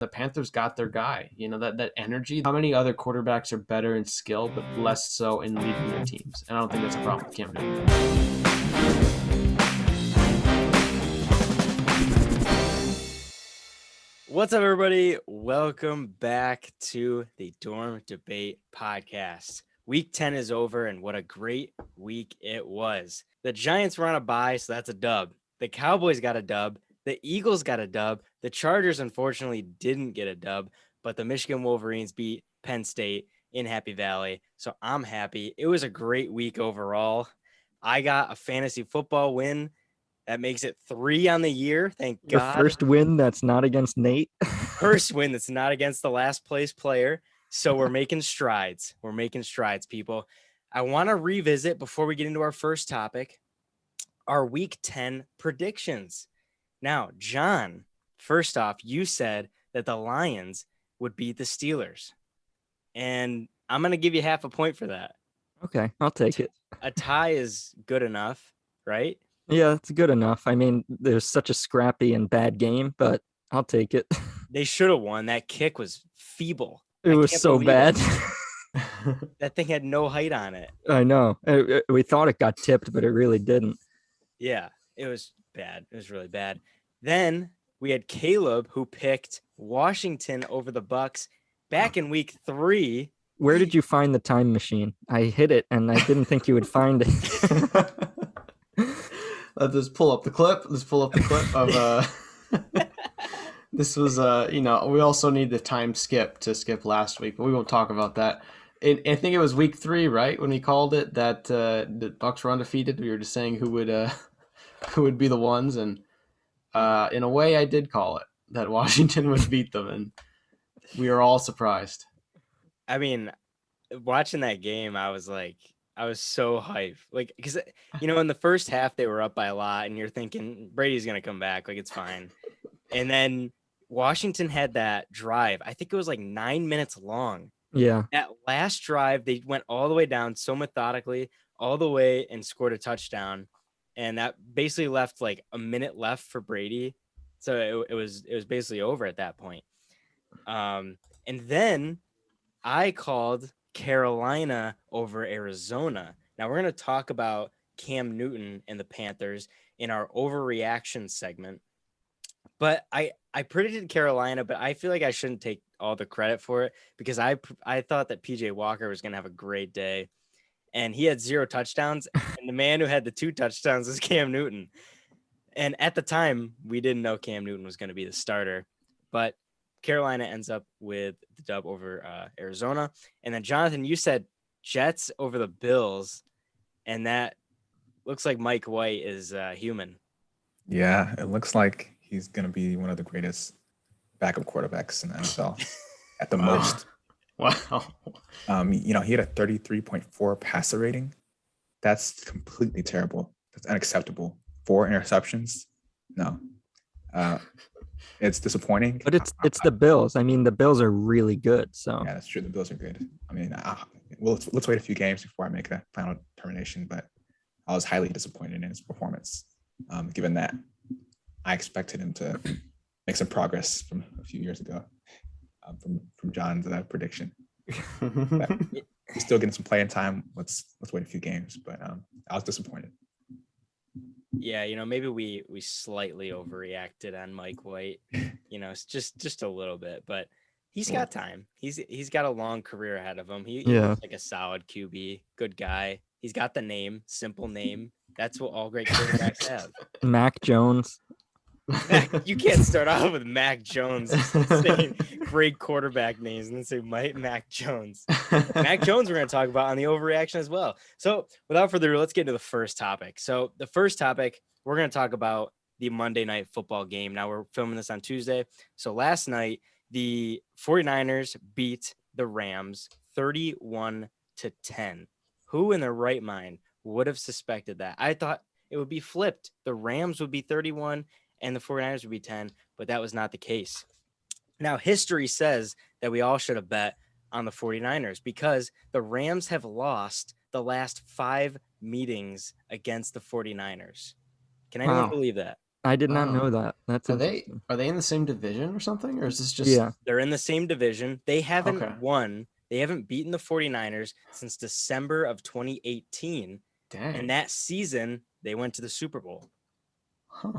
The Panthers got their guy. That energy. How many other quarterbacks are better in skill, but less so in leading their teams? And I don't think that's a problem with Cam Newton. What's up, everybody? Welcome back to the Dorm Debate Podcast. Week 10 is over, and what a great week it was. The Giants were on a bye, so that's a dub. The Cowboys got a dub. The Eagles got a dub. The Chargers, unfortunately, didn't get a dub, but the Michigan Wolverines beat Penn State in Happy Valley, so I'm happy. It was a great week overall. I got a fantasy football win. That makes it 3 on the year. Thank Your God. first win that's not against Nate. First win that's not against the last place player. So we're making strides. We're making strides, people. I want to revisit before we get into our first topic, our week 10 predictions. Now, John, first off, you said that the Lions would beat the Steelers. And I'm going to give you half a point for that. Okay, I'll take it. A tie is good enough, right? Yeah, it's good enough. I mean, there's such a scrappy and bad game, but I'll take it. They should have won. That kick was feeble. It was so bad. That thing had no height on it. I know. We thought it got tipped, but it really didn't. Yeah, it was bad. It was really bad. Then we had Caleb, who picked Washington over the Bucks back in week 3. Where did you find the time machine? I hit it, and I didn't think you would find it. Let's just pull up the clip. Let's pull up the clip of this was we also need the time skip to skip last week, but we won't talk about that. I think it was week 3, right, when we called it that the Bucks were undefeated. We were just saying who would be the ones, and in a way I did call it that Washington would beat them, and we are all surprised. I mean, watching that game, I was so hyped. Like, because, in the first half, they were up by a lot, and you're thinking Brady's going to come back. Like, it's fine. And then Washington had that drive. I think it was like 9 minutes long. Yeah. That last drive, they went all the way down so methodically, all the way, and scored a touchdown. And that basically left like a minute left for Brady. So it was basically over at that point. And then I called Carolina over Arizona. Now we're going to talk about Cam Newton and the Panthers in our overreaction segment. But I predicted Carolina, but I feel like I shouldn't take all the credit for it because I thought that PJ Walker was going to have a great day, and he had 0 touchdowns, and the man who had the 2 touchdowns was Cam Newton. And at the time, we didn't know Cam Newton was going to be the starter, but Carolina ends up with the dub over Arizona. And then, Jonathan, you said Jets over the Bills, and that looks like Mike White is human. Yeah, it looks like he's going to be one of the greatest backup quarterbacks in the NFL at the most. Wow. He had a 33.4 passer rating. That's completely terrible. That's unacceptable. 4 interceptions. No. It's disappointing. But it's the Bills. I mean, the Bills are really good. So yeah, that's true. The Bills are good. I mean, let's wait a few games before I make a final determination. But I was highly disappointed in his performance, given that I expected him to make some progress from a few years ago, from John's prediction. He's still getting some playing time. Let's wait a few games. But I was disappointed. Yeah, maybe we slightly overreacted on Mike White. It's just a little bit, but he's got time. He's got a long career ahead of him. He's like a solid QB, good guy. He's got the name, simple name. That's what all great quarterbacks have. Mac Jones. You can't start off with Mac Jones saying great quarterback names and then say Mac Jones. Mac Jones we're going to talk about on the overreaction as well. So without further ado, let's get into the first topic. So the first topic, we're going to talk about the Monday Night Football game. Now we're filming this on Tuesday. So last night, the 49ers beat the Rams 31-10. Who in their right mind would have suspected that? I thought it would be flipped. The Rams would be 31 and the 49ers would be 10, but that was not the case. Now, history says that we all should have bet on the 49ers because the Rams have lost the last 5 meetings against the 49ers. Can anyone believe that? I did not Wow. know that. That's Are interesting. they in the same division or something? Or is this just Yeah. They're in the same division. They haven't Okay. won. They haven't beaten the 49ers since December of 2018. Dang. And that season, they went to the Super Bowl. Huh.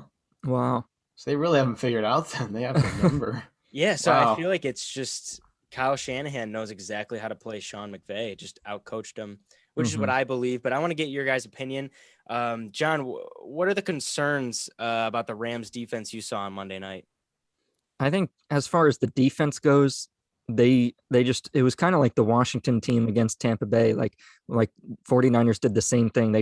Wow. So they really haven't figured out then. They have the number. Yeah, so Wow. I feel like it's just Kyle Shanahan knows exactly how to play Sean McVay, just outcoached him, which is what I believe. But I want to get your guys' opinion. John, what are the concerns about the Rams defense you saw on Monday night? I think as far as the defense goes, they just, it was kind of like the Washington team against Tampa Bay. Like 49ers did the same thing.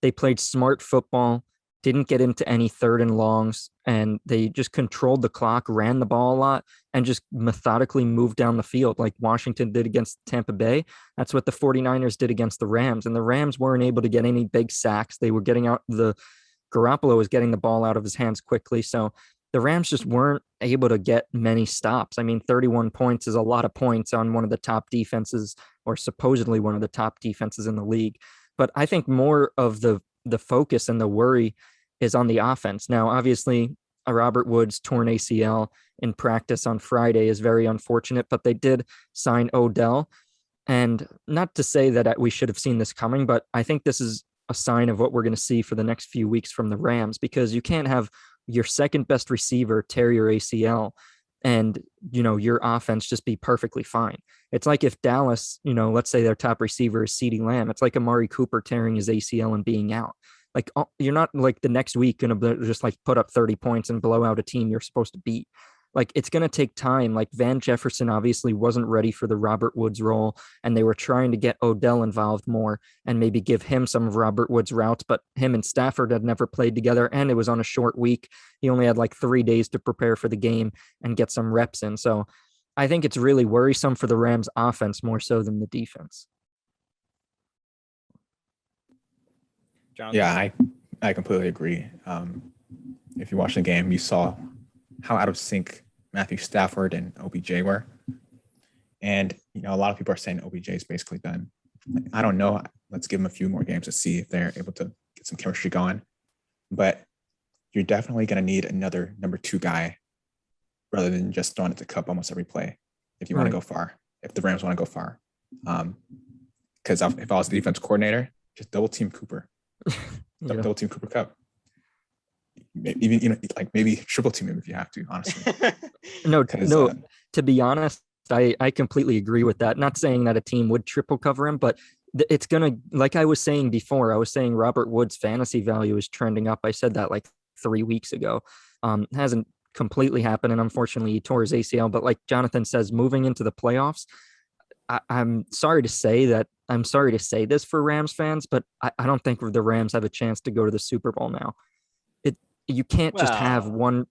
They played smart football, didn't get into any third and longs, and they just controlled the clock, ran the ball a lot, and just methodically moved down the field like Washington did against Tampa Bay. That's what the 49ers did against the Rams. And the Rams weren't able to get any big sacks. They were getting out Garoppolo was getting the ball out of his hands quickly. So the Rams just weren't able to get many stops. I mean, 31 points is a lot of points on one of the top defenses, or supposedly one of the top defenses in the league. But I think more of the focus and the worry is on the offense. Now, obviously, a Robert Woods torn ACL in practice on Friday is very unfortunate, but they did sign Odell. And not to say that we should have seen this coming, but I think this is a sign of what we're going to see for the next few weeks from the Rams, because you can't have your second best receiver tear your ACL and, your offense just be perfectly fine. It's like if Dallas, let's say their top receiver is CeeDee Lamb. It's like Amari Cooper tearing his ACL and being out. Like, you're not like the next week going to just like put up 30 points and blow out a team you're supposed to beat. Like, it's going to take time. Like, Van Jefferson obviously wasn't ready for the Robert Woods role, and they were trying to get Odell involved more and maybe give him some of Robert Woods' routes, but him and Stafford had never played together, and it was on a short week. He only had like 3 days to prepare for the game and get some reps in. So I think it's really worrisome for the Rams offense more so than the defense. Jonathan? Yeah, I completely agree. If you watch the game, you saw how out of sync Matthew Stafford and OBJ were. And, a lot of people are saying OBJ is basically done. I don't know. Let's give him a few more games to see if they're able to get some chemistry going. But you're definitely going to need another number 2 guy rather than just throwing it to Cup almost every play if you want to go far, if the Rams want to go far. Because if I was the defense coordinator, just double team Cooper. Double team Cooper Cup. Maybe, maybe triple team him if you have to, honestly. No, to be honest, I completely agree with that. Not saying that a team would triple cover him, but it's going to, like I was saying before, I was saying Robert Woods' fantasy value is trending up. I said that like 3 weeks ago. Hasn't completely happened, and unfortunately he tore his ACL. But like Jonathan says, moving into the playoffs, I'm sorry to say this for Rams fans, but I don't think the Rams have a chance to go to the Super Bowl now. You can't just have one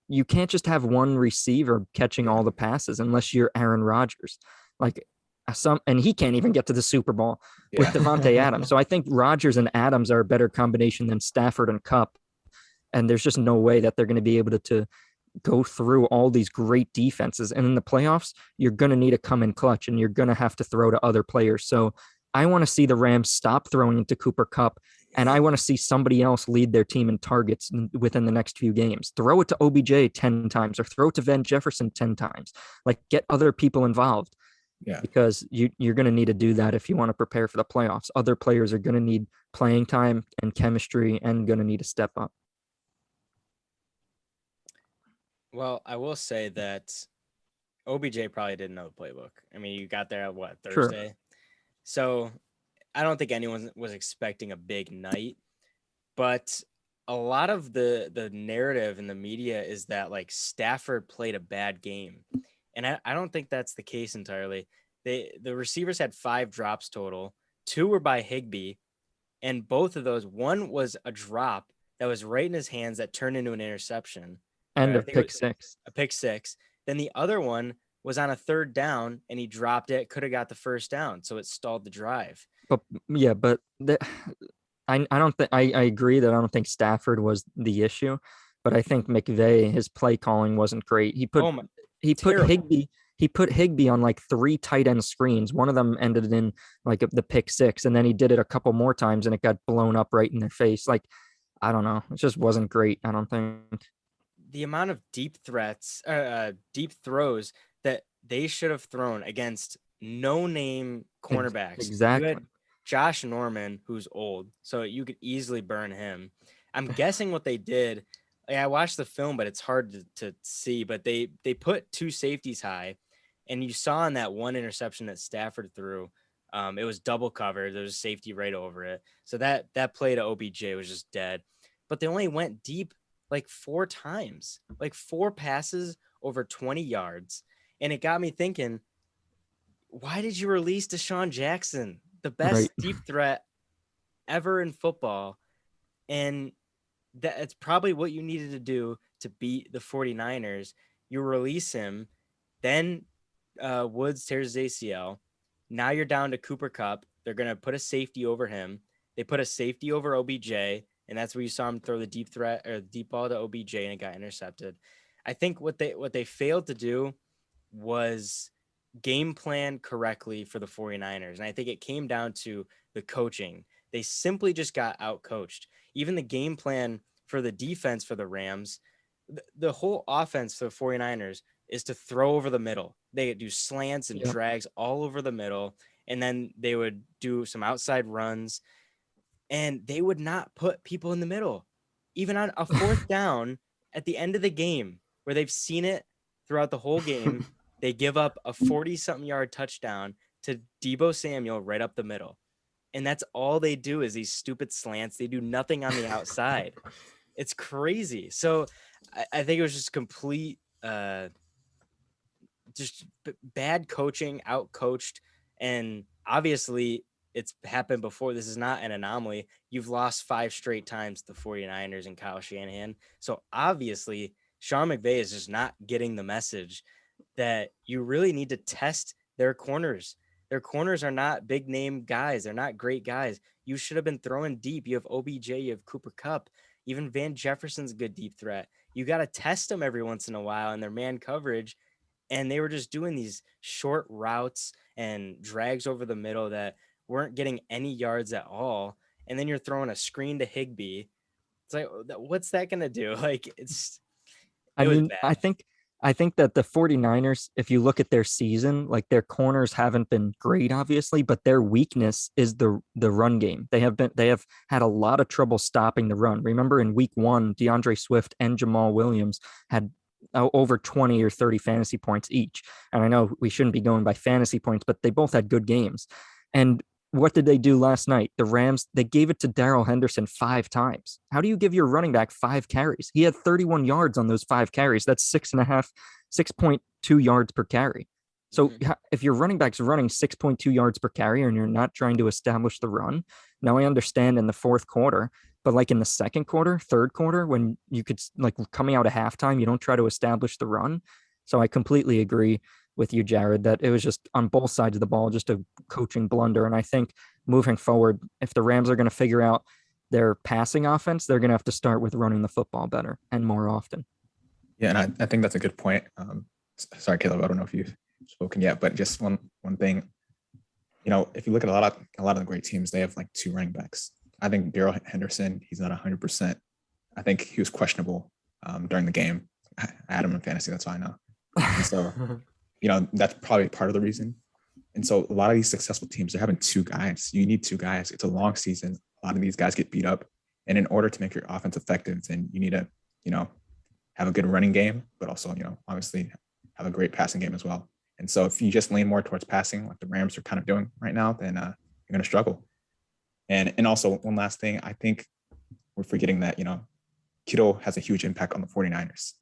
receiver catching all the passes unless you're Aaron Rodgers. And he can't even get to the Super Bowl with Devontae Adams. So I think Rodgers and Adams are a better combination than Stafford and Cup. And there's just no way that they're going to be able to go through all these great defenses. And in the playoffs, you're going to need to come in clutch, and you're going to have to throw to other players. So I want to see the Rams stop throwing into Cooper Kupp, and I want to see somebody else lead their team in targets within the next few games. Throw it to OBJ 10 times, or throw it to Van Jefferson 10 times. Like, get other people involved. Yeah. Because you're going to need to do that if you want to prepare for the playoffs. Other players are going to need playing time and chemistry and going to need to step up. Well, I will say that OBJ probably didn't know the playbook. I mean, you got there at Thursday? Sure. So I don't think anyone was expecting a big night, but a lot of the narrative in the media is that like Stafford played a bad game. And I don't think that's the case entirely. The receivers had 5 drops total. 2 were by Higbee. And both of those, one was a drop that was right in his hands that turned into an interception. And a pick six. A pick six. Then the other one was on a 3rd down, and he dropped it. Could have got the 1st down, so it stalled the drive. But I don't think I agree that I don't think Stafford was the issue, but I think McVay, his play calling wasn't great. He put Higbee on like 3 tight end screens. One of them ended in like the pick 6, and then he did it a couple more times, and it got blown up right in their face. Like, I don't know. It just wasn't great, I don't think. the amount of deep throws that they should have thrown against no-name cornerbacks. You Exactly. had Josh Norman, who's old, so you could easily burn him. I'm guessing what they did. I watched the film, but it's hard to see. But they put two safeties high, and you saw in that one interception that Stafford threw, it was double covered. There was a safety right over it. So that play to OBJ was just dead. But they only went deep like 4 times, like 4 passes over 20 yards. And it got me thinking, why did you release Deshaun Jackson, the best deep threat ever in football? And that's probably what you needed to do to beat the 49ers. You release him, then Woods tears his ACL. Now you're down to Cooper Kupp. They're going to put a safety over him. They put a safety over OBJ, and that's where you saw him throw the deep threat or the deep ball to OBJ, and it got intercepted. I think what they failed to do was game plan correctly for the 49ers. And I think it came down to the coaching. They simply just got out coached. Even the game plan for the defense for the Rams, the whole offense for the 49ers is to throw over the middle. They do slants and drags all over the middle. And then they would do some outside runs, and they would not put people in the middle. Even on a 4th down at the end of the game, where they've seen it throughout the whole game, they give up a 40-something yard touchdown to Deebo Samuel right up the middle. And that's all they do is these stupid slants. They do nothing on the outside. It's crazy. So I think it was just complete, just bad coaching, out-coached. And obviously it's happened before. This is not an anomaly. You've lost 5 straight times to the 49ers and Kyle Shanahan. So obviously Sean McVay is just not getting the message that you really need to test their corners. Their corners are not big name guys. They're not great guys. You should have been throwing deep. You have OBJ, you have Cooper Kupp, even Van Jefferson's a good deep threat. You got to test them every once in a while in their man coverage. And they were just doing these short routes and drags over the middle that weren't getting any yards at all. And then you're throwing a screen to Higbee. It's like, what's that going to do? Like, I mean, I think that the 49ers, if you look at their season, like their corners haven't been great, obviously, but their weakness is the run game. They have had a lot of trouble stopping the run. Remember in week 1, DeAndre Swift and Jamal Williams had over 20 or 30 fantasy points each. And I know we shouldn't be going by fantasy points, but they both had good games. And what did they do last night? The Rams, they gave it to Darrell Henderson 5 times. How do you give your running back 5 carries? He had 31 yards on those 5 carries. That's 6.2 yards per carry. So if your running back's running 6.2 yards per carry and you're not trying to establish the run, now I understand in the 4th quarter, but like in the 2nd quarter, 3rd quarter, when you could, like coming out at halftime, you don't try to establish the run. So I completely agree with you, Jared, that it was just on both sides of the ball, just a coaching blunder. And I think moving forward, if the Rams are going to figure out their passing offense, they're going to have to start with running the football better and more often. Yeah, and I think that's a good point. Sorry, Caleb, I don't know if you've spoken yet, but just one thing. You know, if you look at a lot of the great teams, they have like 2 running backs. I think Darrell Henderson, he's not 100%. I think he was questionable during the game. I had him in fantasy, that's why I know. And so, you know, that's probably part of the reason. And so a lot of these successful teams, they're having 2 guys. You need 2 guys. It's a long season. A lot of these guys get beat up. And in order to make your offense effective, then you need to, you know, have a good running game, but also, you know, obviously have a great passing game as well. And so if you just lean more towards passing, like the Rams are kind of doing right now, then you're going to struggle. And also one last thing, I think we're forgetting that, you know, Kittle has a huge impact on the 49ers,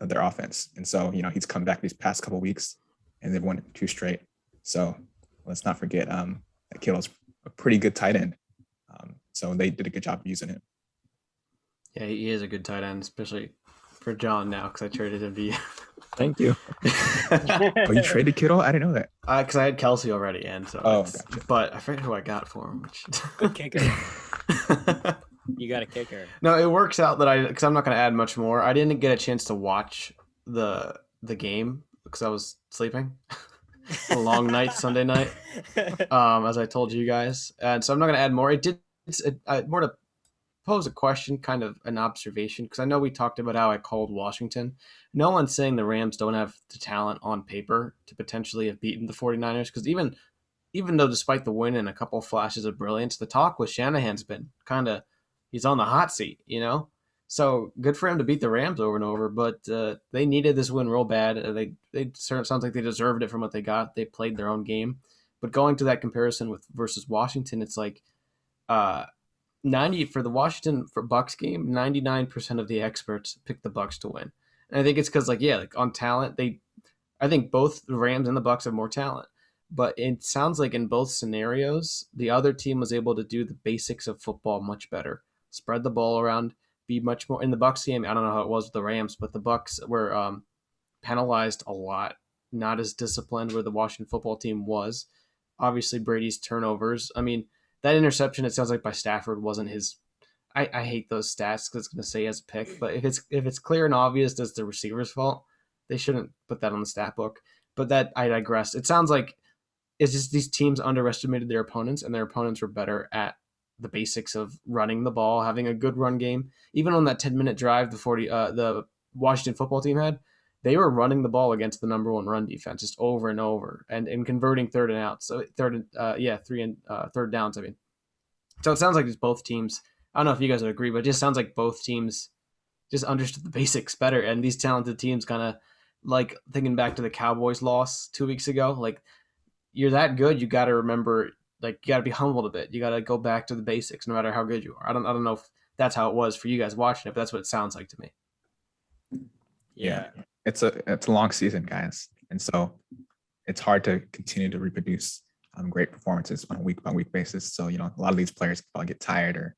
their offense. And so, you know, he's come back these past couple of weeks and they've won 2 straight. So let's not forget that Kittle's a pretty good tight end. So they did a good job of using him. Yeah, he is a good tight end, especially for John now, because I traded him to you. Thank you. Oh, you traded Kittle? I didn't know that. Because I had Kelsey already, and so. Gotcha. But I forget who I got for him. Good kicker. You got a kicker. No, it works out that because I'm not going to add much more. I didn't get a chance to watch the game because I was sleeping. A long night, Sunday night, as I told you guys, and so I'm not going to add more. It's more to pose a question, kind of an observation, because I know we talked about how I called Washington. No one's saying the Rams don't have the talent on paper to potentially have beaten the 49ers, because even though despite the win and a couple of flashes of brilliance, the talk with Shanahan's been kind of he's on the hot seat, you know? So good for him to beat the Rams over and over, but they needed this win real bad. They sounds like they deserved it from what they got. They played their own game. But going to that comparison with versus Washington, it's like 90 for the Washington for Bucks game, 99% of the experts picked the Bucks to win. And I think it's because like on talent, I think both the Rams and the Bucks have more talent. But it sounds like in both scenarios, the other team was able to do the basics of football much better. Spread the ball around, be much more in the Bucks game. I don't know how it was with the Rams, but the Bucks were penalized a lot, not as disciplined where the Washington football team was. Obviously, Brady's turnovers. I mean, that interception, it sounds like by Stafford wasn't his. I hate those stats because it's going to say as a pick, but if it's clear and obvious that's the receiver's fault, they shouldn't put that on the stat book. But that I digress. It sounds like it's just these teams underestimated their opponents, and their opponents were better at the basics of running the ball, having a good run game. Even on that 10-minute drive, the Washington football team had, they were running the ball against the number one run defense just over and over, and converting third and outs. So third downs. I mean, so it sounds like it's both teams. I don't know if you guys would agree, but it just sounds like both teams just understood the basics better, and these talented teams kind of like thinking back to the Cowboys loss 2 weeks ago, like. You're that good, you got to remember, like, you got to be humbled a bit. You got to go back to the basics, no matter how good you are. I don't know if that's how it was for you guys watching it, but that's what it sounds like to me. Yeah. It's a long season, guys, and so it's hard to continue to reproduce great performances on a week by week basis. So a lot of these players probably get tired or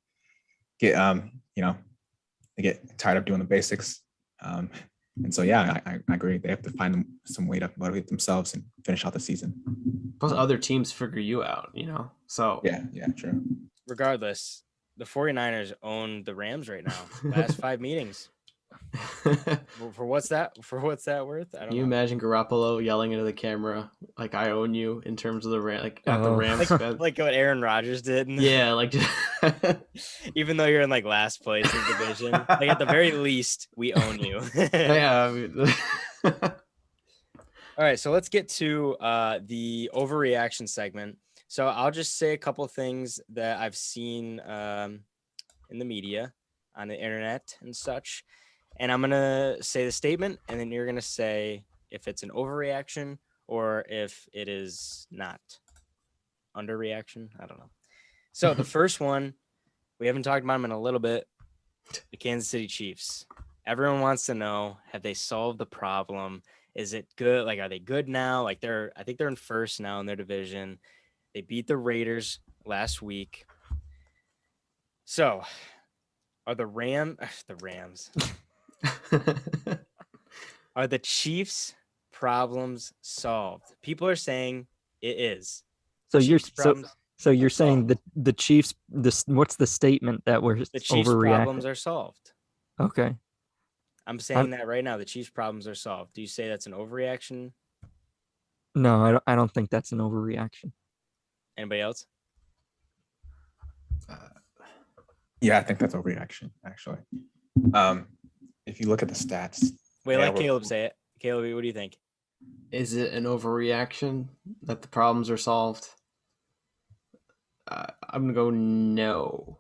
get they get tired of doing the basics. And so, I agree. They have to find some way to motivate themselves and finish out the season. Plus, other teams figure you out, So yeah, true. Regardless, the 49ers own the Rams right now. Last 5 meetings. For what's that worth? I don't know. You imagine Garoppolo yelling into the camera like "I own you" in terms of the the Rams, like what Aaron Rodgers did. Yeah, like even though you're in like last place in the division, like at the very least, we own you. Yeah. I mean, all right, so let's get to the overreaction segment. So I'll just say a couple things that I've seen in the media, on the internet and such. And I'm going to say the statement, and then you're going to say if it's an overreaction or if it is not. Underreaction? I don't know. So the first one, we haven't talked about them in a little bit, the Kansas City Chiefs. Everyone wants to know, have they solved the problem? Is it good? Like, are they good now? Like, I think they're in first now in their division. They beat the Raiders last week. So are the Rams... Are the Chiefs' problems solved? People are saying it is. So you're saying that the Chiefs, what's the statement that we're the Chiefs' problems are solved? Okay. I'm saying that right now. The Chiefs' problems are solved. Do you say that's an overreaction? No, I don't think that's an overreaction. Anybody else? Yeah, I think that's overreaction, actually. If you look at the stats. Wait, let Caleb say it. Caleb, what do you think? Is it an overreaction that the problems are solved? I'm going to go no. ...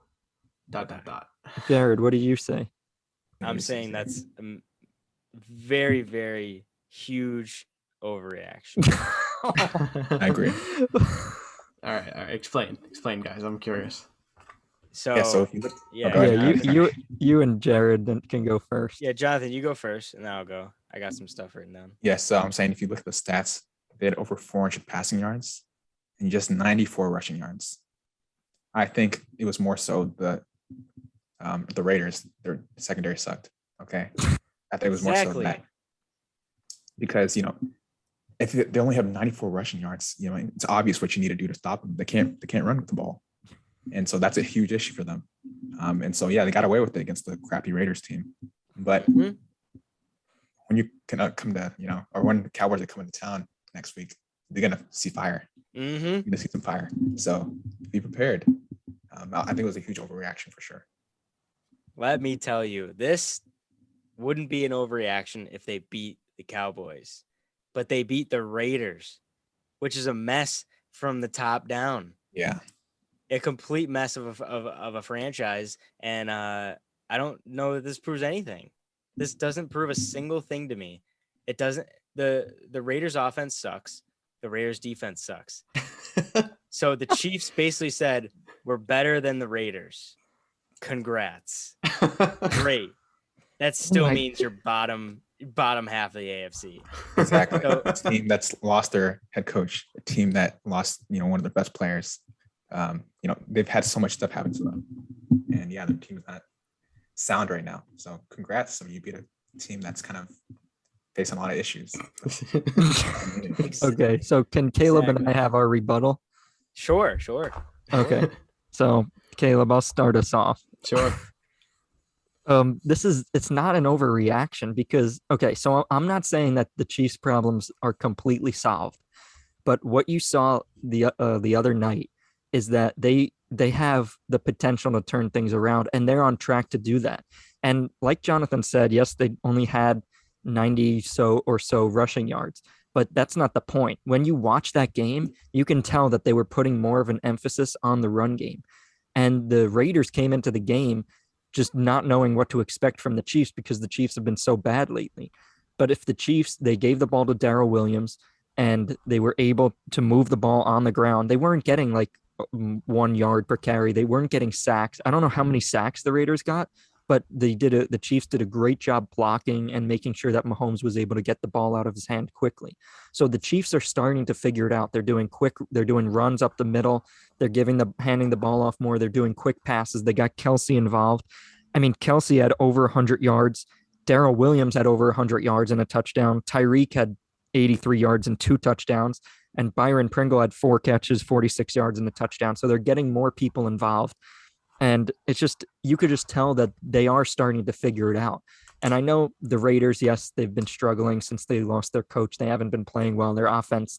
Jared, what do you say? I'm saying that's a very, very huge overreaction. I agree. All right. Explain, guys. I'm curious. So if you look, you and Jared can go first. Yeah, Jonathan, you go first, and then I'll go. I got some stuff written down. Yes, so I'm saying if you look at the stats, they had over 400 passing yards and just 94 rushing yards. I think it was more so the Raiders, their secondary sucked. Okay, I think it was more so that because if they only have 94 rushing yards, it's obvious what you need to do to stop them. They can't run with the ball. And so that's a huge issue for them. And so, they got away with it against the crappy Raiders team. But when you can come to, or when the Cowboys are coming to town next week, they're going to see fire. Mm-hmm. You're going to see some fire. So be prepared. I think it was a huge overreaction for sure. let me tell you, this wouldn't be an overreaction if they beat the Cowboys, but they beat the Raiders, which is a mess from the top down. Yeah. A complete mess of a franchise. And I don't know that this proves anything. This doesn't prove a single thing to me. It doesn't. The Raiders offense sucks. The Raiders defense sucks. So the Chiefs basically said, we're better than the Raiders. Congrats. Great. That still means you're bottom half of the AFC. Exactly. So, A team that's lost their head coach, a team that lost, one of their best players. They've had so much stuff happen to them, and yeah, their team is not sound right now. So congrats. I mean, you beat a team that's kind of facing a lot of issues. Okay, so can Caleb and I have our rebuttal? Sure. Okay, so Caleb, I'll start us off. Sure. It's not an overreaction because, okay, so I'm not saying that the Chiefs' problems are completely solved, but what you saw the other night is that they have the potential to turn things around, and they're on track to do that. And like Jonathan said, yes, they only had 90 or so rushing yards, but that's not the point. When you watch that game, you can tell that they were putting more of an emphasis on the run game. And the Raiders came into the game just not knowing what to expect from the Chiefs because the Chiefs have been so bad lately. But if the Chiefs, they gave the ball to Darrell Williams and they were able to move the ball on the ground, they weren't getting like 1 yard per carry. They weren't getting sacks. I don't know how many sacks the Raiders got, but the Chiefs did a great job blocking and making sure that Mahomes was able to get the ball out of his hand quickly. So the Chiefs are starting to figure it out. They're doing runs up the middle. They're handing the ball off more. They're doing quick passes. They got Kelsey involved. I mean, Kelsey had over 100 yards. Darrell Williams had over 100 yards and a touchdown. Tyreek had 83 yards and 2 touchdowns. And Byron Pringle had 4 catches, 46 yards and a touchdown. So they're getting more people involved. And it's just, you could just tell that they are starting to figure it out. And I know the Raiders, yes, they've been struggling since they lost their coach. They haven't been playing well. Their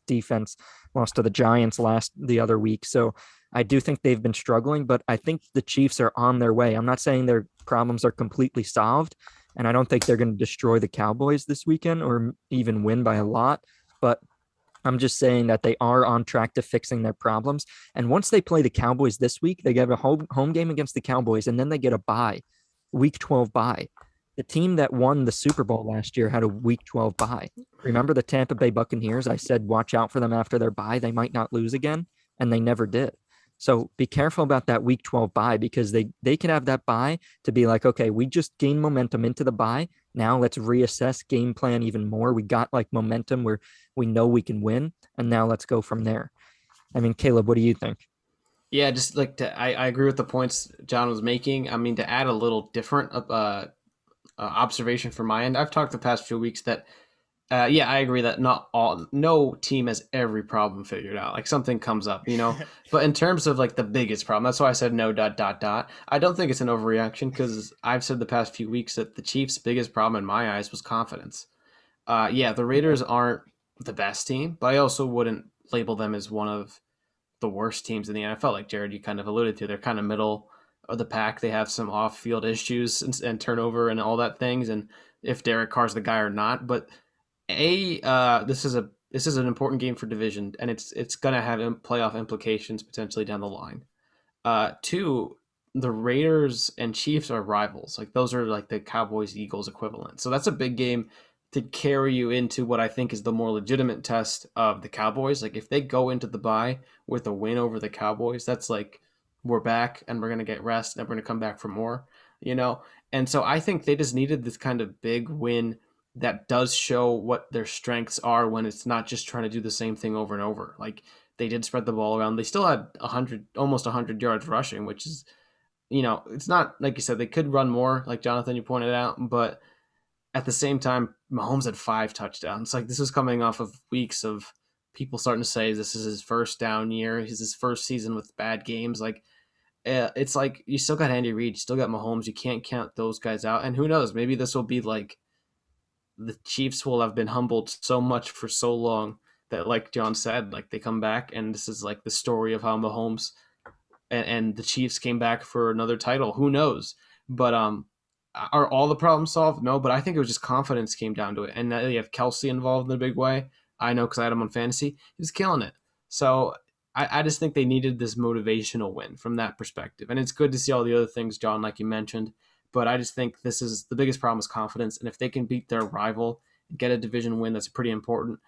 defense lost to the Giants the other week. So I do think they've been struggling, but I think the Chiefs are on their way. I'm not saying their problems are completely solved, and I don't think they're going to destroy the Cowboys this weekend or even win by a lot, but I'm just saying that they are on track to fixing their problems. And once they play the Cowboys this week, they get a home game against the Cowboys, and then they get a bye, week 12 bye. The team that won the Super Bowl last year had a week 12 bye. Remember the Tampa Bay Buccaneers? I said, watch out for them after their bye. They might not lose again, and they never did. So be careful about that week 12 bye because they can have that bye to be like, okay, we just gained momentum into the bye. Now let's reassess game plan even more. We got like momentum where we know we can win, and now let's go from there. I mean, Caleb, what do you think? Yeah, just like I agree with the points John was making. I mean, to add a little different observation from my end, I've talked the past few weeks that yeah, I agree that no team has every problem figured out. Like something comes up, But in terms of like the biggest problem, that's why I said no. ... I don't think it's an overreaction because I've said the past few weeks that the Chiefs' biggest problem in my eyes was confidence. Yeah, the Raiders aren't the best team, but I also wouldn't label them as one of the worst teams in the NFL. Like Jared, you kind of alluded to, they're kind of middle of the pack. They have some off-field issues and turnover and all that things, and if Derek Carr's the guy or not, but. This is an important game for division, and it's gonna have playoff implications potentially down the line. 2, the Raiders and Chiefs are rivals. Like those are like the Cowboys Eagles equivalent. So that's a big game to carry you into what I think is the more legitimate test of the Cowboys. Like if they go into the bye with a win over the Cowboys, that's like we're back and we're gonna get rest and we're gonna come back for more, And so I think they just needed this kind of big win that does show what their strengths are when it's not just trying to do the same thing over and over. Like they did spread the ball around. They still had almost 100 yards rushing, which is, it's not like you said, they could run more, like Jonathan, you pointed out, but at the same time, Mahomes had 5 touchdowns. Like this was coming off of weeks of people starting to say this is his first down year. This is his first season with bad games. Like it's like you still got Andy Reid, you still got Mahomes. You can't count those guys out. And who knows, maybe this will be like, the Chiefs will have been humbled so much for so long that, like John said, like they come back and this is like the story of how Mahomes and the Chiefs came back for another title. Who knows? But are all the problems solved? No, but I think it was just confidence came down to it. And now you have Kelsey involved in a big way. I know because I had him on fantasy. He was killing it. So I just think they needed this motivational win from that perspective. And it's good to see all the other things, John, like you mentioned. But I just think this is the biggest problem is confidence. And if they can beat their rival and get a division win, that's pretty important.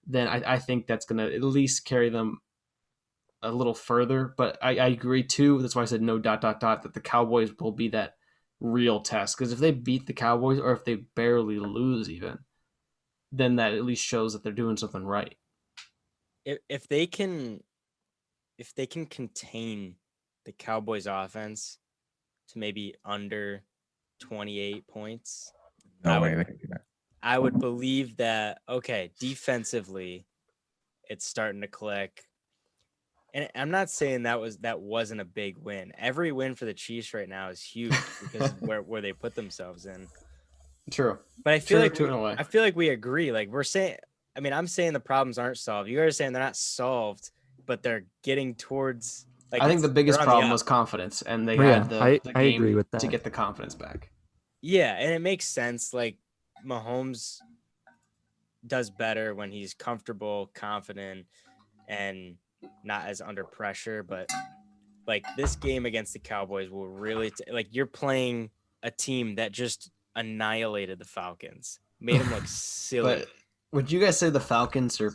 Then I think that's going to at least carry them a little further. But I agree too. That's why I said no ... that the Cowboys will be that real test. Because if they beat the Cowboys or if they barely lose even, then that at least shows that they're doing something right. If they can contain the Cowboys offense to maybe under 28 points, No way they can do that. I would believe that, okay, defensively, it's starting to click. And I'm not saying that wasn't a big win. Every win for the Chiefs right now is huge because where they put themselves in. True. But I feel like we agree. Like we're saying, I mean, I'm saying the problems aren't solved. You guys are saying they're not solved, but they're getting towards. Like I think the biggest problem was confidence, and they had the game I agree with that. to get the confidence back. Yeah, and it makes sense. Like Mahomes does better when he's comfortable, confident, and not as under pressure. But like this game against the Cowboys will really like you're playing a team that just annihilated the Falcons, made them look silly. But would you guys say the Falcons are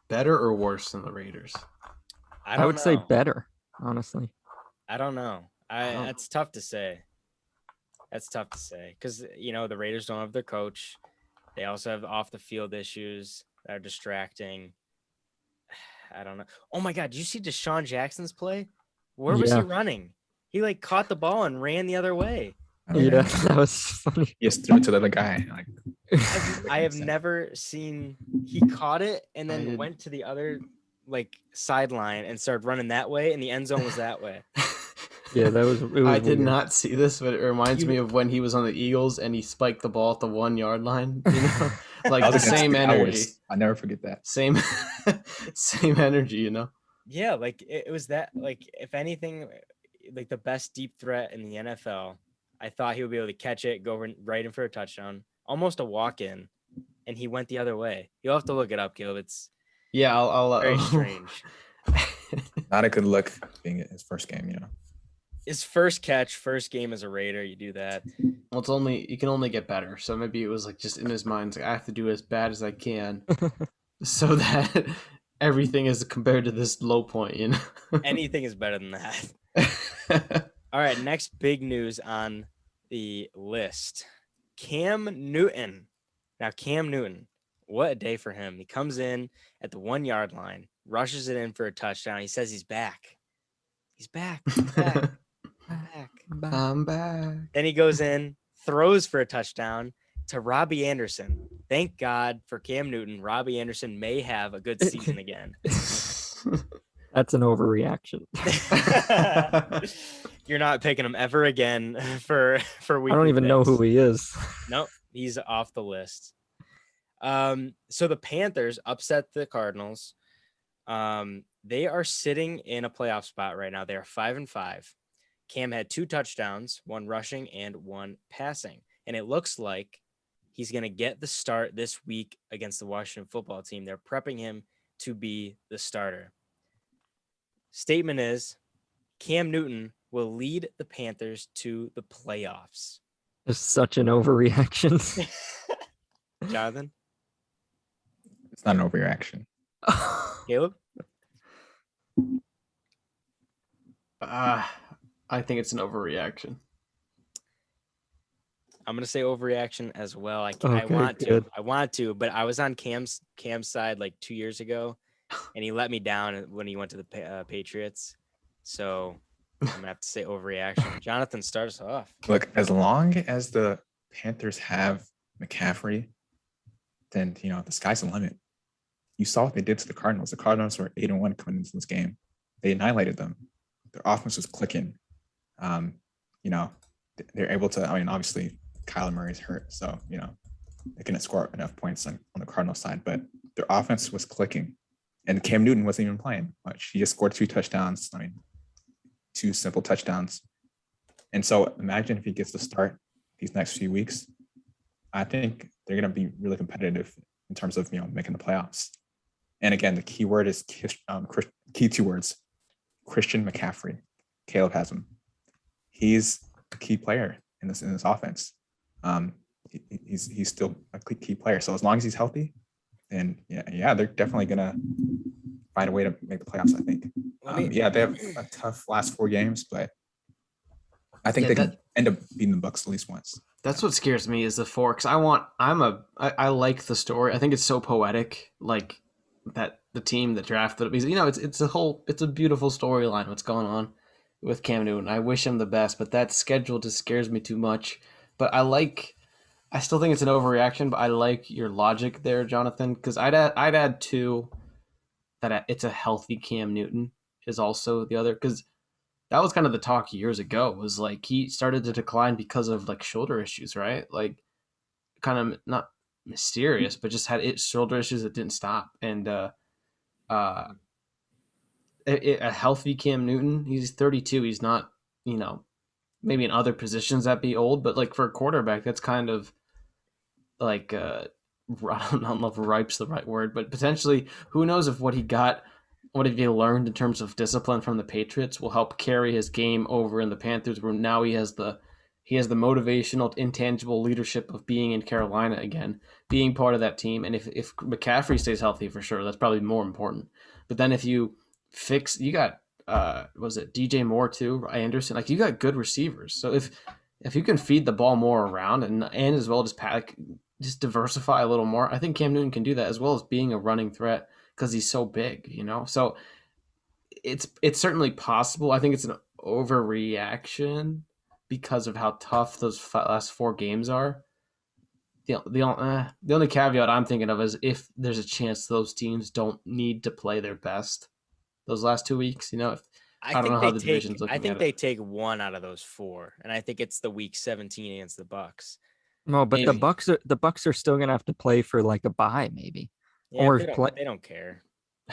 better or worse than the Raiders? I would say better, honestly. I don't know. That's tough to say. That's tough to say because, you know, the Raiders don't have their coach. They also have off the field issues that are distracting. I don't know. Oh, my God. Did you see Deshaun Jackson's play? Where was he running? He, like, caught the ball and ran the other way. Yeah, that was funny. He just threw it to the other guy. Like, I have never seen – he caught it and then went to the other, like, sideline and started running that way, and the end zone was that way. Yeah, that was. It was I did weird. not see this, but it reminds me of when he was on the Eagles and he spiked the ball at the 1 yard line. You know, like the same energy. I'll never forget that. Same energy. You know. Yeah, like it was that. Like if anything, like the best deep threat in the NFL. I thought he would be able to catch it, go right in for a touchdown, almost a walk in, and he went the other way. You'll have to look it up, Caleb. It's I'll very strange. Not a good look being his first game, you know. His first catch, first game as a Raider, you do that. Well, you can only get better. So maybe it was like just in his mind, like I have to do as bad as I can, so that everything is compared to this low point. You know, anything is better than that. All right, next big news on the list: Cam Newton. Now, Cam Newton, what a day for him! He comes in at the 1 yard line, rushes it in for a touchdown. He says he's back. He's back. He's back. I'm back. Then he goes in, throws for a touchdown to Robbie Anderson. Thank God for Cam Newton. Robbie Anderson may have a good season again. That's an overreaction. You're not picking him ever again for week. I don't even know who he is. Nope, he's off the list. So the Panthers upset the Cardinals. They are sitting in a playoff spot right now. They are 5-5. Cam had 2 touchdowns, 1 rushing and 1 passing. And it looks like he's going to get the start this week against the Washington football team. They're prepping him to be the starter. Statement is Cam Newton will lead the Panthers to the playoffs. It's such an overreaction. Jonathan? It's not an overreaction. Caleb? I think it's an overreaction. I'm gonna say overreaction as well. I want to, but I was on Cam's side like 2 years ago, and he let me down when he went to the Patriots. So I'm gonna have to say overreaction. Jonathan, start us off. Look, as long as the Panthers have McCaffrey, then the sky's the limit. You saw what they did to the Cardinals. The Cardinals were 8-1 coming into this game. They annihilated them. Their offense was clicking. They're able to. I mean, obviously, Kyler Murray's hurt, so they couldn't score enough points on the Cardinals side. But their offense was clicking, and Cam Newton wasn't even playing much. He just scored 2 touchdowns. I mean, 2 simple touchdowns. And so imagine if he gets to start these next few weeks. I think they're going to be really competitive in terms of making the playoffs. And again, the key word is key 2 words: Christian McCaffrey. Caleb has him. He's a key player in this offense. He's still a key player. So as long as he's healthy, then yeah, they're definitely gonna find a way to make the playoffs. I think. They have a tough last 4 games, but I think they can end up beating the Bucs at least once. That's what scares me is the 4, because I like the story. I think it's so poetic, like that the team that drafted it, because it's a beautiful storyline what's going on with Cam Newton. I wish him the best, but that schedule just scares me too much. But I still think it's an overreaction, but I like your logic there, Jonathan, because I'd add 2 that it's a healthy Cam Newton is also the other, because that was kind of the talk years ago, was like he started to decline because of like shoulder issues, right? Like kind of not mysterious, but just had shoulder issues that didn't stop. And a healthy Cam Newton, he's 32. He's not, maybe in other positions that'd be old, but like for a quarterback, that's kind of like I don't know if ripe's the right word, but potentially who knows if what have he learned in terms of discipline from the Patriots will help carry his game over in the Panthers, where now he has the motivational, intangible leadership of being in Carolina again, being part of that team. And if McCaffrey stays healthy, for sure, that's probably more important. But then if you you got was it DJ Moore too, Anderson, like you got good receivers. So if you can feed the ball more around and as well just diversify a little more, I think Cam Newton can do that, as well as being a running threat, because he's so big, So it's certainly possible. I think it's an overreaction because of how tough those last 4 games are. The only caveat I'm thinking of is if there's a chance those teams don't need to play their best those last 2 weeks. I don't know how the division's looking. I think they take 1 out of those 4, and I think it's the week 17 against the Bucs. No, but maybe. the Bucs are still gonna have to play for like a bye, maybe. Yeah, or they don't care.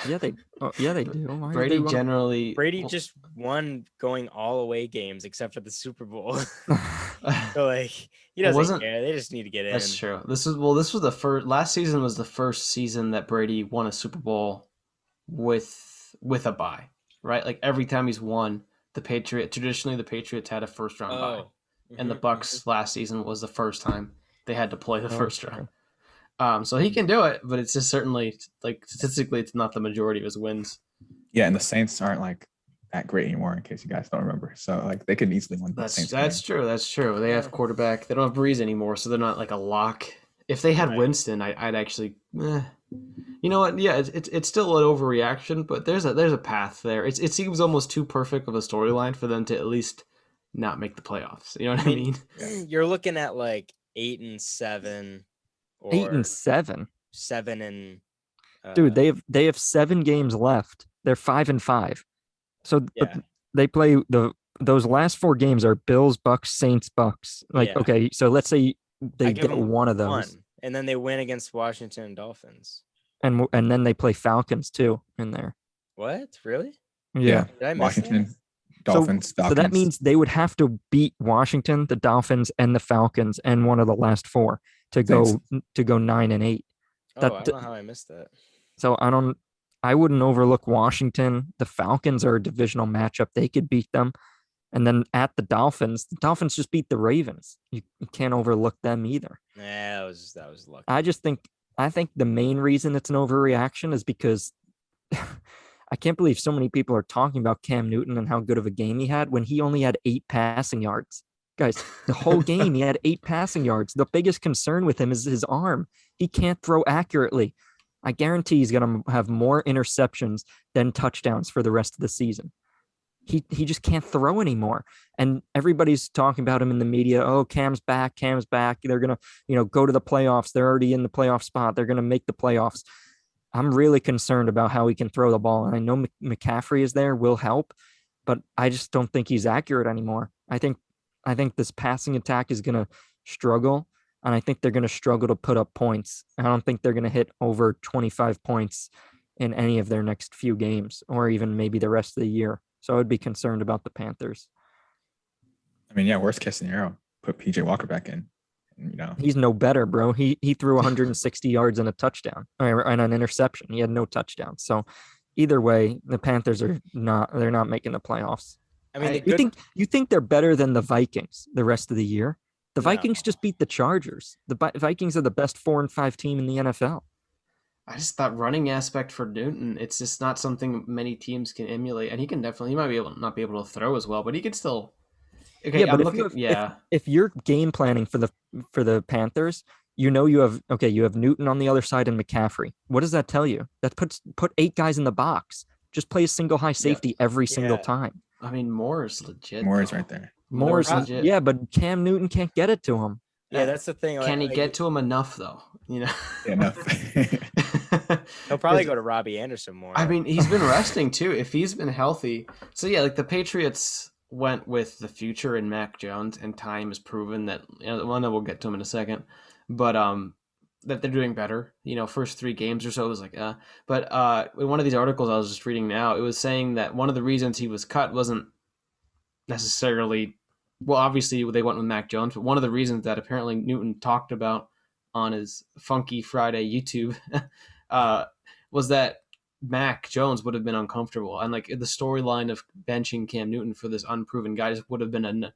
Yeah, they do. Why Brady just won going all away games except for the Super Bowl. So like he doesn't care. They just need to get in. That's true. This was the first. Last season was the first season that Brady won a Super Bowl with a bye, right? Like every time he's won, traditionally the Patriots had a first round bye. And the Bucs last season was the first time they had to play the first round. So he can do it, but it's just certainly, like, statistically, it's not the majority of his wins. Yeah, and the Saints aren't like that great anymore, in case you guys don't remember. So like they could easily win. That's true. They have quarterback. They don't have Breeze anymore, so they're not like a lock. If they had Winston, I'd actually. You know what? Yeah, it's still an overreaction, but there's a path there. It seems almost too perfect of a storyline for them to at least not make the playoffs. You know what I mean? You're looking at like 8-7, or 8-7, 7 and. Dude, they have 7 games left. They're 5-5. So they play those last 4 games are Bills, Bucks, Saints, Bucks. Okay, so let's say they get one of those, and then they win against Washington and Dolphins, and then they play Falcons too in there. What? Really? Yeah. Did I miss Washington. that? Dolphins. So that means they would have to beat Washington, the Dolphins, and the Falcons, and one of the last 4 to go 9-8. I don't know how I missed that. So I wouldn't overlook Washington. The Falcons are a divisional matchup. They could beat them. And then at the Dolphins just beat the Ravens. You can't overlook them either. Yeah, that was lucky. I think the main reason it's an overreaction is because I can't believe so many people are talking about Cam Newton and how good of a game he had when he only had 8 passing yards. Guys, the whole game he had 8 passing yards. The biggest concern with him is his arm. He can't throw accurately. I guarantee he's going to have more interceptions than touchdowns for the rest of the season. He just can't throw anymore. And everybody's talking about him in the media. Oh, Cam's back. They're going to, go to the playoffs. They're already in the playoff spot. They're going to make the playoffs. I'm really concerned about how he can throw the ball. And I know McCaffrey is there, will help, but I just don't think he's accurate anymore. I think this passing attack is going to struggle, and I think they're going to struggle to put up points. I don't think they're going to hit over 25 points in any of their next few games, or even maybe the rest of the year. So I would be concerned about the Panthers. I mean, yeah, worst case scenario, put PJ Walker back in. And, He's no better, bro. He threw 160 yards and a touchdown and an interception. He had no touchdowns. So either way, the Panthers they're not making the playoffs. I mean, You think they're better than the Vikings the rest of the year? The No. Vikings just beat the Chargers. The Vikings are the best 4-5 team in the NFL. I just thought running aspect for Newton, it's just not something many teams can emulate. And he might not be able to throw as well, but he can still. Okay, Yeah, but if you're game planning for the Panthers, you have Newton on the other side and McCaffrey. What does that tell you? That put 8 guys in the box. Just play a single high safety every single time. I mean, Moore is legit. Moore is right there. Moore's legit. Yeah, but Cam Newton can't get it to him. Yeah, that's the thing. Can he get to him enough though? Yeah, enough. He'll probably go to Robbie Anderson more. I mean, he's been resting too. If he's been healthy, so yeah, like the Patriots went with the future in Mac Jones, and time has proven that. We'll get to him in a second, but that they're doing better. First 3 games or so it was like, But in one of these articles I was just reading now, it was saying that one of the reasons he was cut wasn't necessarily. Well, obviously they went with Mac Jones, but one of the reasons that apparently Newton talked about on his Funky Friday YouTube was that Mac Jones would have been uncomfortable, and like the storyline of benching Cam Newton for this unproven guy just would have been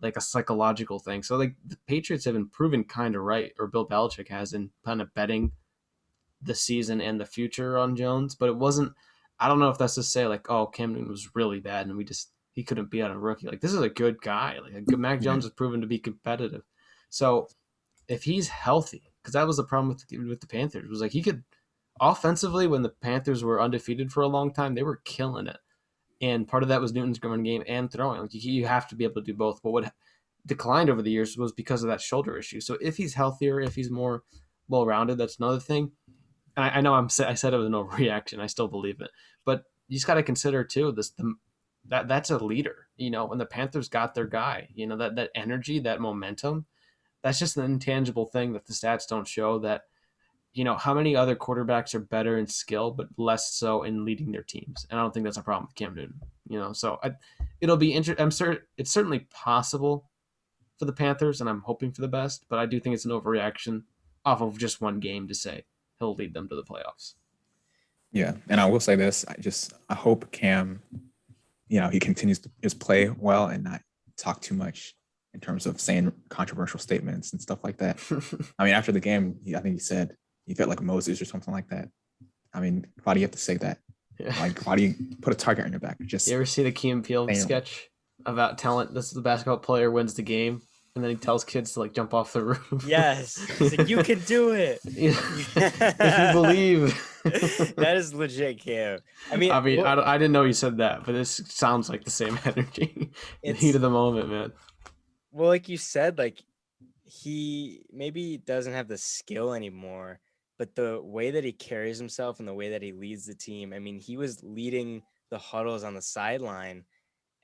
a psychological thing. So like the Patriots have been proven kind of right, or Bill Belichick has, in kind of betting the season and the future on Jones, but it wasn't. I don't know if that's to say like, oh, Cam Newton was really bad and he couldn't be on a rookie. Like, this is a good guy. Like, Mac Jones has proven to be competitive. So if he's healthy, because that was the problem with the Panthers, was like he could offensively, when the Panthers were undefeated for a long time, they were killing it. And part of that was Newton's running game and throwing. Like, you have to be able to do both. But what declined over the years was because of that shoulder issue. So if he's healthier, if he's more well-rounded, that's another thing. And I know I said it was an overreaction. I still believe it. But you just got to consider, too, that's a leader. When the Panthers got their guy, that energy, that momentum, that's just an intangible thing that the stats don't show. That how many other quarterbacks are better in skill but less so in leading their teams, and I don't think that's a problem with Cam Newton. So it'll be interesting. I'm certain it's certainly possible for the Panthers, and I'm hoping for the best, but I do think it's an overreaction off of just one game to say he'll lead them to the playoffs. Yeah, and I will say this: I hope Cam, he continues to just play well and not talk too much in terms of saying controversial statements and stuff like that. I mean, after the game, I think he said he felt like Moses or something like that. I mean, why do you have to say that? Yeah. Like, why do you put a target on your back? You ever see the Key and Peele sketch about talent? This is the basketball player wins the game, and then he tells kids to like jump off the roof. Yes, he's like, you can do it. If you believe. That is legit, Cam. I didn't know you said that, but this sounds like the same energy. The heat of the moment, man. Well, like you said, like he maybe doesn't have the skill anymore, but the way that he carries himself and the way that he leads the team, I mean, he was leading the huddles on the sideline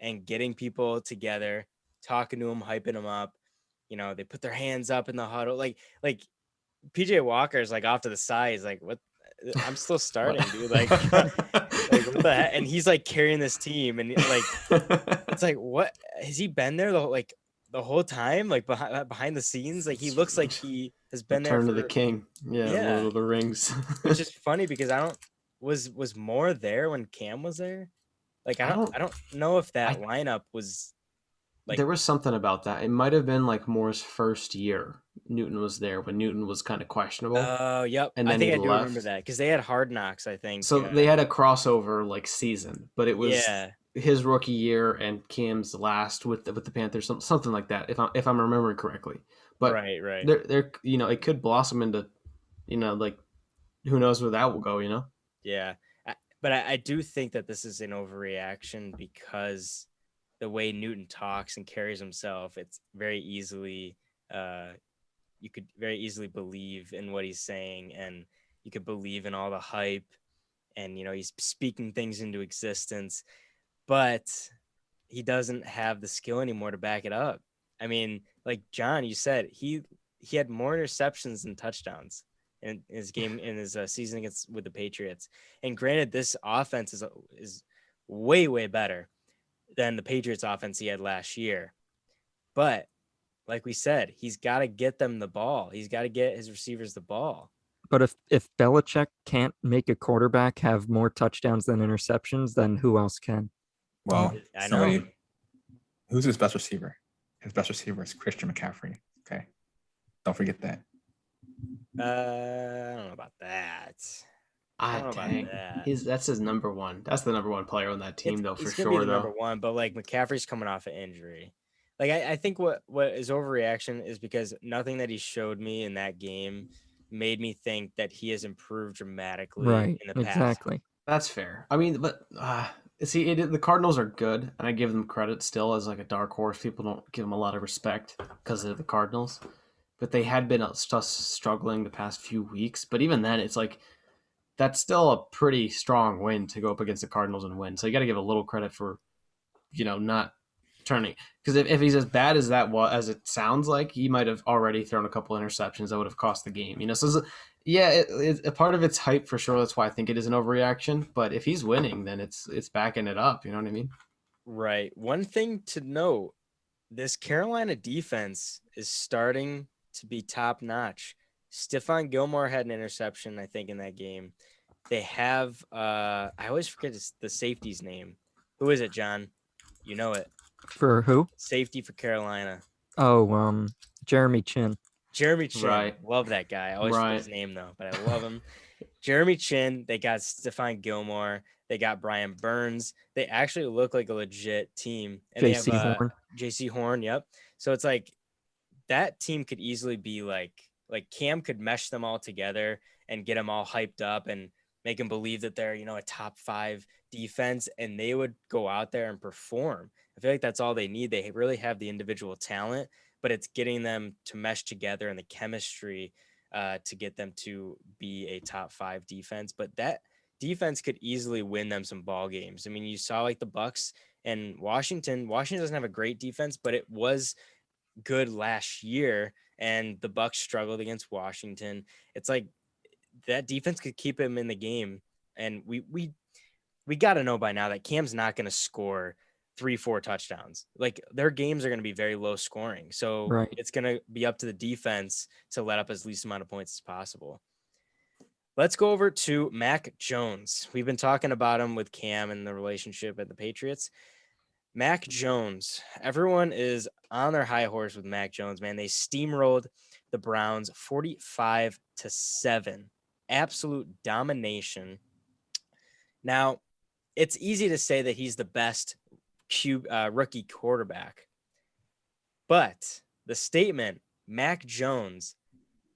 and getting people together, talking to him, hyping him up. They put their hands up in the huddle. Like PJ Walker's like off to the side. He's like, what? I'm still starting, dude. Like what the heck? And he's like carrying this team, and like it's like, what? Has he been there the whole time, like behind the scenes? Like he looks like he has been there. Return to the King, Lord of the Rings. Which is funny because was Moore there when Cam was there? Like I don't know if that lineup was. Like, there was something about that. It might have been like Moore's first year. Newton was there when Newton was kind of questionable. Oh, yep. And then I think I do left. remember that because they had Hard Knocks, I think. So they had a crossover like season, but it was his rookie year and Cam's last with the Panthers, something like that. If I'm remembering correctly, but right. They're it could blossom into, like who knows where that will go. Yeah, but I do think that this is an overreaction because the way Newton talks and carries himself, it's very easily, you could very easily believe in what he's saying, and you could believe in all the hype, and he's speaking things into existence, but he doesn't have the skill anymore to back it up. I mean, like John, you said he had more interceptions than touchdowns in his game in his season with the Patriots. And granted, this offense is way better than the Patriots offense he had last year. But like we said, he's got to get them the ball. He's got to get his receivers the ball. But if Belichick can't make a quarterback have more touchdowns than interceptions, then who else can? Well, I know. Who's his best receiver? His best receiver is Christian McCaffrey. Okay. Don't forget that. I don't know about that. I don't know about that. That's his number one. That's the number one player on that team, though, for He's gonna be sure. the number one, but like McCaffrey's coming off an injury. Like I think what is overreaction is because nothing that he showed me in that game made me think that he has improved dramatically Right. in the past. Exactly. That's fair. I mean, but see, the Cardinals are good, and I give them credit still as like a dark horse. People don't give them a lot of respect because they're the Cardinals, but they had been struggling the past few weeks. But even then, it's like that's still a pretty strong win to go up against the Cardinals and win. So you got to give a little credit for, not turning. Because if he's as bad as as it sounds like, he might have already thrown a couple interceptions that would have cost the game. So a part of it's hype for sure. That's why I think it is an overreaction. But if he's winning, then it's backing it up. You know what I mean? Right. One thing to note: this Carolina defense is starting to be top notch. Stephon Gilmore had an interception, I think, in that game. They have I always forget the safety's name. Who is it, John? You know it. For who? Safety for Carolina. Oh, Jeremy Chin. Jeremy Chin. Right. Love that guy. I always forget his name though, but I love him. Jeremy Chin. They got Stephon Gilmore. They got Brian Burns. They actually look like a legit team. And JC they have Horn. JC Horn. Yep. So it's like that team could easily be like Cam could mesh them all together and get them all hyped up and make them believe that they're, a top 5 defense, and they would go out there and perform. I feel like that's all they need. They really have the individual talent, but it's getting them to mesh together and the chemistry to get them to be a top 5 defense. But that defense could easily win them some ball games. I mean, you saw like the Bucks and Washington. Washington doesn't have a great defense, but it was good last year, and the Bucks struggled against Washington. It's like that defense could keep him in the game, and we got to know by now that Cam's not going to score 3-4 touchdowns. Like their games are going to be very low scoring, so Right. It's going to be up to the defense to let up as least amount of points as possible. Let's go over to Mac Jones. We've been talking about him with Cam and the relationship at the Patriots. Mac Jones, everyone is on their high horse with Mac Jones, man. They steamrolled the Browns 45-7. Absolute domination. Now, it's easy to say that he's the best rookie quarterback, but the statement, Mac Jones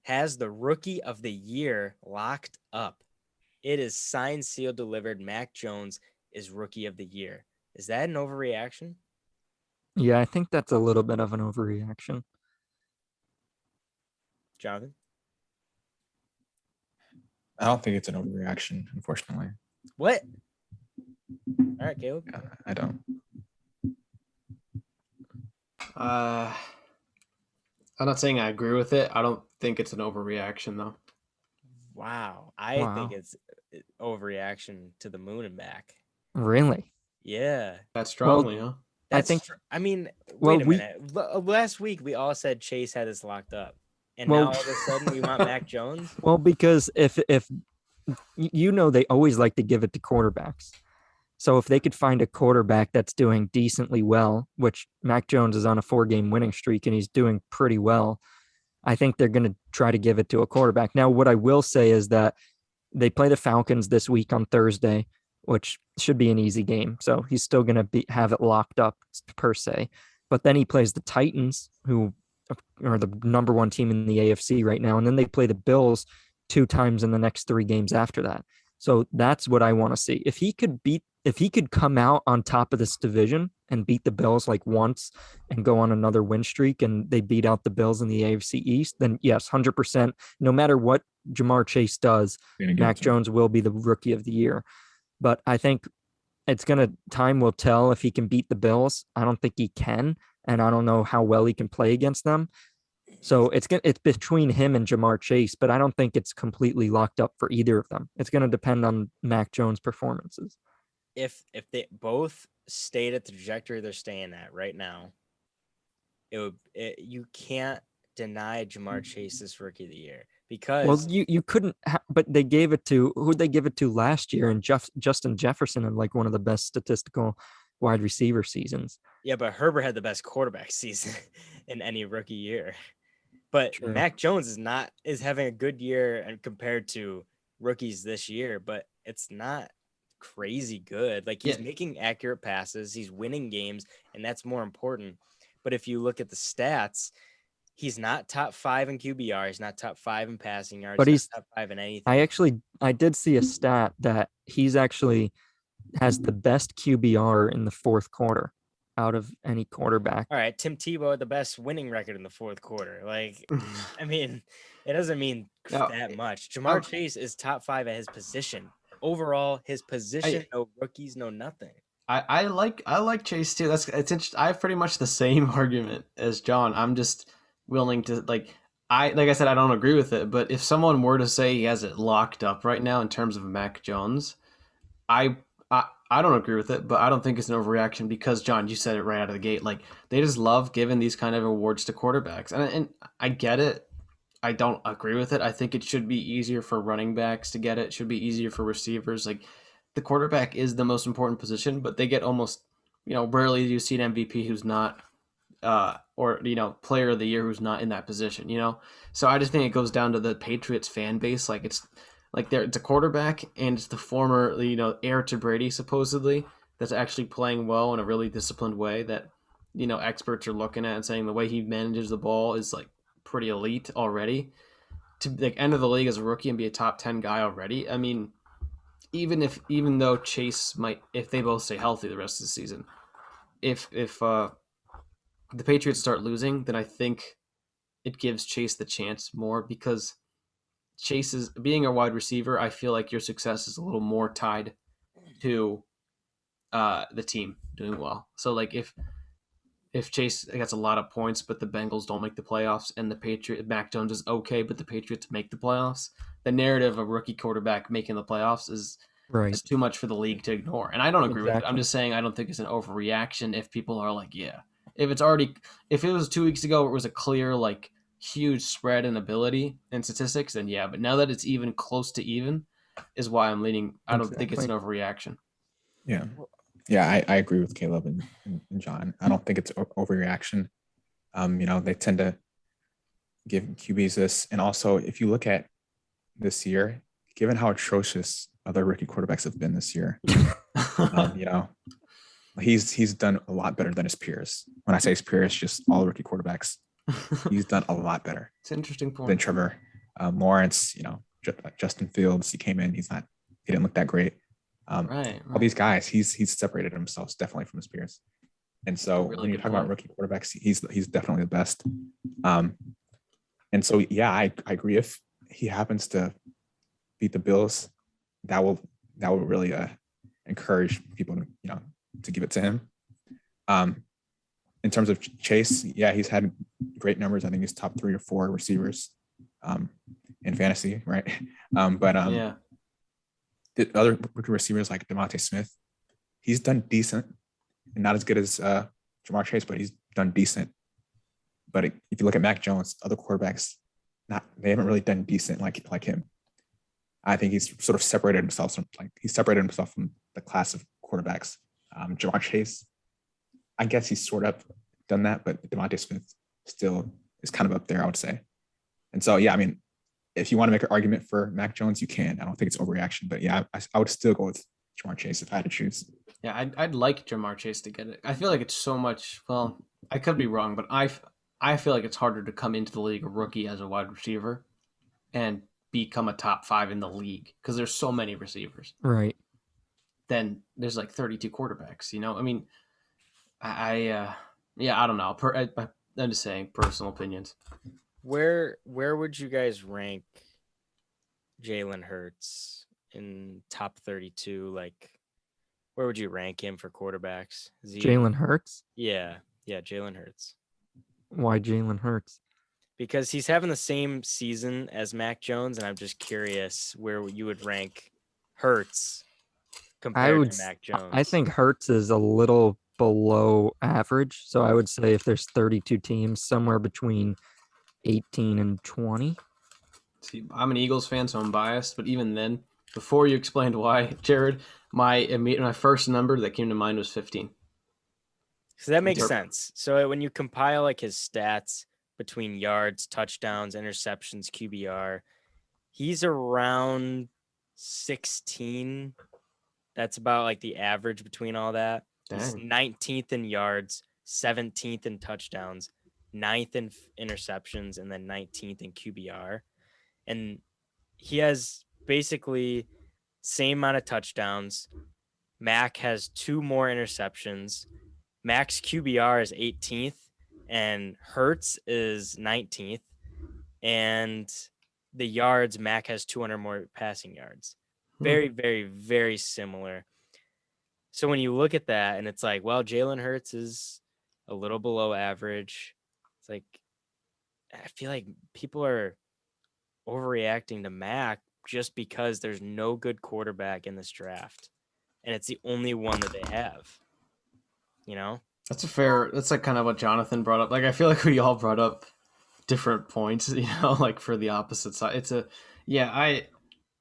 has the rookie of the year locked up. It is signed, sealed, delivered. Mac Jones is rookie of the year. Is that an overreaction? Yeah, I think that's a little bit of an overreaction. Jonathan? I don't think it's an overreaction, unfortunately. What? All right, Caleb. Yeah, I don't. I'm not saying I agree with it. I don't think it's an overreaction, though. Wow. I think it's overreaction to the moon and back. Really? Yeah. That strongly, huh? Wait a minute. Last week we all said Chase had this locked up. And now all of a sudden we want Mac Jones? Well, because if they always like to give it to quarterbacks. So if they could find a quarterback that's doing decently well, which Mac Jones is on a 4-game winning streak and he's doing pretty well, I think they're going to try to give it to a quarterback. Now, what I will say is that they play the Falcons this week on Thursday, which should be an easy game. So he's still going to have it locked up per se. But then he plays the Titans, who are the number 1 team in the AFC right now. And then they play the Bills 2 times in the next 3 games after that. So that's what I want to see. If he could come out on top of this division and beat the Bills like once and go on another win streak and they beat out the Bills in the AFC East, then yes, 100%. No matter what Jamar Chase does, Mac Jones will be the rookie of the year. But I think time will tell if he can beat the Bills. I don't think he can, and I don't know how well he can play against them. So it's between him and Jamar Chase, but I don't think it's completely locked up for either of them. It's going to depend on Mac Jones' performances. If they both stayed at the trajectory they're staying at right now, you can't deny Jamar Chase this rookie of the year Well, because you couldn't, but they gave it to who'd they give it to last year? And Justin Jefferson had like one of the best statistical wide receiver seasons. yeah, but Herbert had the best quarterback season in any rookie year. But True. Mac Jones is having a good year and compared to rookies this year, but it's not crazy good. Like he's making accurate passes, he's winning games, and that's more important. But if you look at the stats, he's not top 5 in QBR, he's not top 5 in passing yards, But he's not top 5 in anything. I did see a stat that he's actually has the best QBR in the fourth quarter out of any quarterback. All right, Tim Tebow had the best winning record in the fourth quarter. Like, I mean, it doesn't mean that much. Jamar Chase is top 5 at his position. Overall, his position, no rookies, no nothing. I like Chase too. It's interesting. I have pretty much the same argument as John. I'm just willing to like I said, I don't agree with it, but if someone were to say he has it locked up right now in terms of Mac Jones, I I don't agree with it, but I don't think it's an overreaction because John, you said it right out of the gate. Like they just love giving these kind of awards to quarterbacks, and I get it. I don't agree with it. I think it should be easier for running backs to get it. It should be easier for receivers. Like the quarterback is the most important position, but they get almost, rarely do you see an MVP who's not, or player of the year who's not in that position. So I just think it goes down to the Patriots fan base. Like it's a quarterback and it's the former, heir to Brady supposedly that's actually playing well in a really disciplined way that, experts are looking at and saying the way he manages the ball is like pretty elite already. To like enter the league as a rookie and be a top 10 guy already. I mean, even though Chase might, if they both stay healthy the rest of the season, if the Patriots start losing, then I think it gives Chase the chance more because Chase is being a wide receiver. I feel like your success is a little more tied to the team doing well. So like if Chase gets a lot of points, but the Bengals don't make the playoffs, and Mac Jones is okay, but the Patriots make the playoffs, the narrative of rookie quarterback making the playoffs is too much for the league to ignore. And I don't agree with it. I'm just saying I don't think it's an overreaction if people are like, yeah. If it was 2 weeks ago, where it was a clear, like, huge spread in ability and statistics, then yeah. But now that it's even close to even is why I'm leaning. I don't think it's an overreaction. Yeah. Yeah, I agree with Caleb and John. I don't think it's overreaction. They tend to give QBs this. And also, if you look at this year, given how atrocious other rookie quarterbacks have been this year, he's done a lot better than his peers. When I say his peers, just all rookie quarterbacks. He's done a lot better. It's an interesting point. Than Trevor Lawrence, Justin Fields, he came in, he didn't look that great. Right. All these guys, he's separated himself definitely from his peers. And so really when you're talking about rookie quarterbacks, he's definitely the best. And so, yeah, I agree. If he happens to beat the Bills, that will really encourage people to give it to him. In terms of Chase, yeah, he's had great numbers. I think he's top 3 or 4 receivers in fantasy, right? Yeah. The other rookie receivers like DeVonta Smith, he's done decent and not as good as Jamar Chase, but he's done decent. But if you look at Mac Jones, other quarterbacks, they haven't really done decent like him. I think he's sort of separated himself from the class of quarterbacks. Jamar Chase, I guess he's sort of done that, but DeVonta Smith still is kind of up there, I would say. And so, yeah, I mean, if you want to make an argument for Mac Jones, you can. I don't think it's overreaction, but yeah, I would still go with Jamar Chase if I had to choose. Yeah, I'd like Jamar Chase to get it. I feel like it's so much. Well, I could be wrong, but I feel like it's harder to come into the league a rookie as a wide receiver and become a top 5 in the league because there's so many receivers. Right. Then there's like 32 quarterbacks. I mean, I don't know. I'm just saying personal opinions. Where would you guys rank Jalen Hurts in top 32? Like, where would you rank him for quarterbacks? Jalen Hurts? Yeah, Jalen Hurts. Why Jalen Hurts? Because he's having the same season as Mac Jones, and I'm just curious where you would rank Hurts compared to Mac Jones. I think Hurts is a little below average. So I would say if there's 32 teams, somewhere between 18 and 20. See, I'm an Eagles fan, so I'm biased. But even then, before you explained why, Jared, my first number that came to mind was 15. So that makes sense. So when you compile like his stats between yards, touchdowns, interceptions, QBR, he's around 16. That's about like the average between all that. He's 19th in yards, 17th in touchdowns, 9th in interceptions, and then 19th in QBR. And he has basically same amount of touchdowns. Mac has 2 more interceptions. Mac's QBR is 18th, and Hurts is 19th. And the yards, Mac has 200 more passing yards. Very, very, very similar. So when you look at that, and it's like, well, Jalen Hurts is a little below average. It's like, I feel like people are overreacting to Mac just because there's no good quarterback in this draft. And it's the only one that they have. You know? That's like kind of what Jonathan brought up. Like, I feel like we all brought up different points, you know, like for the opposite side.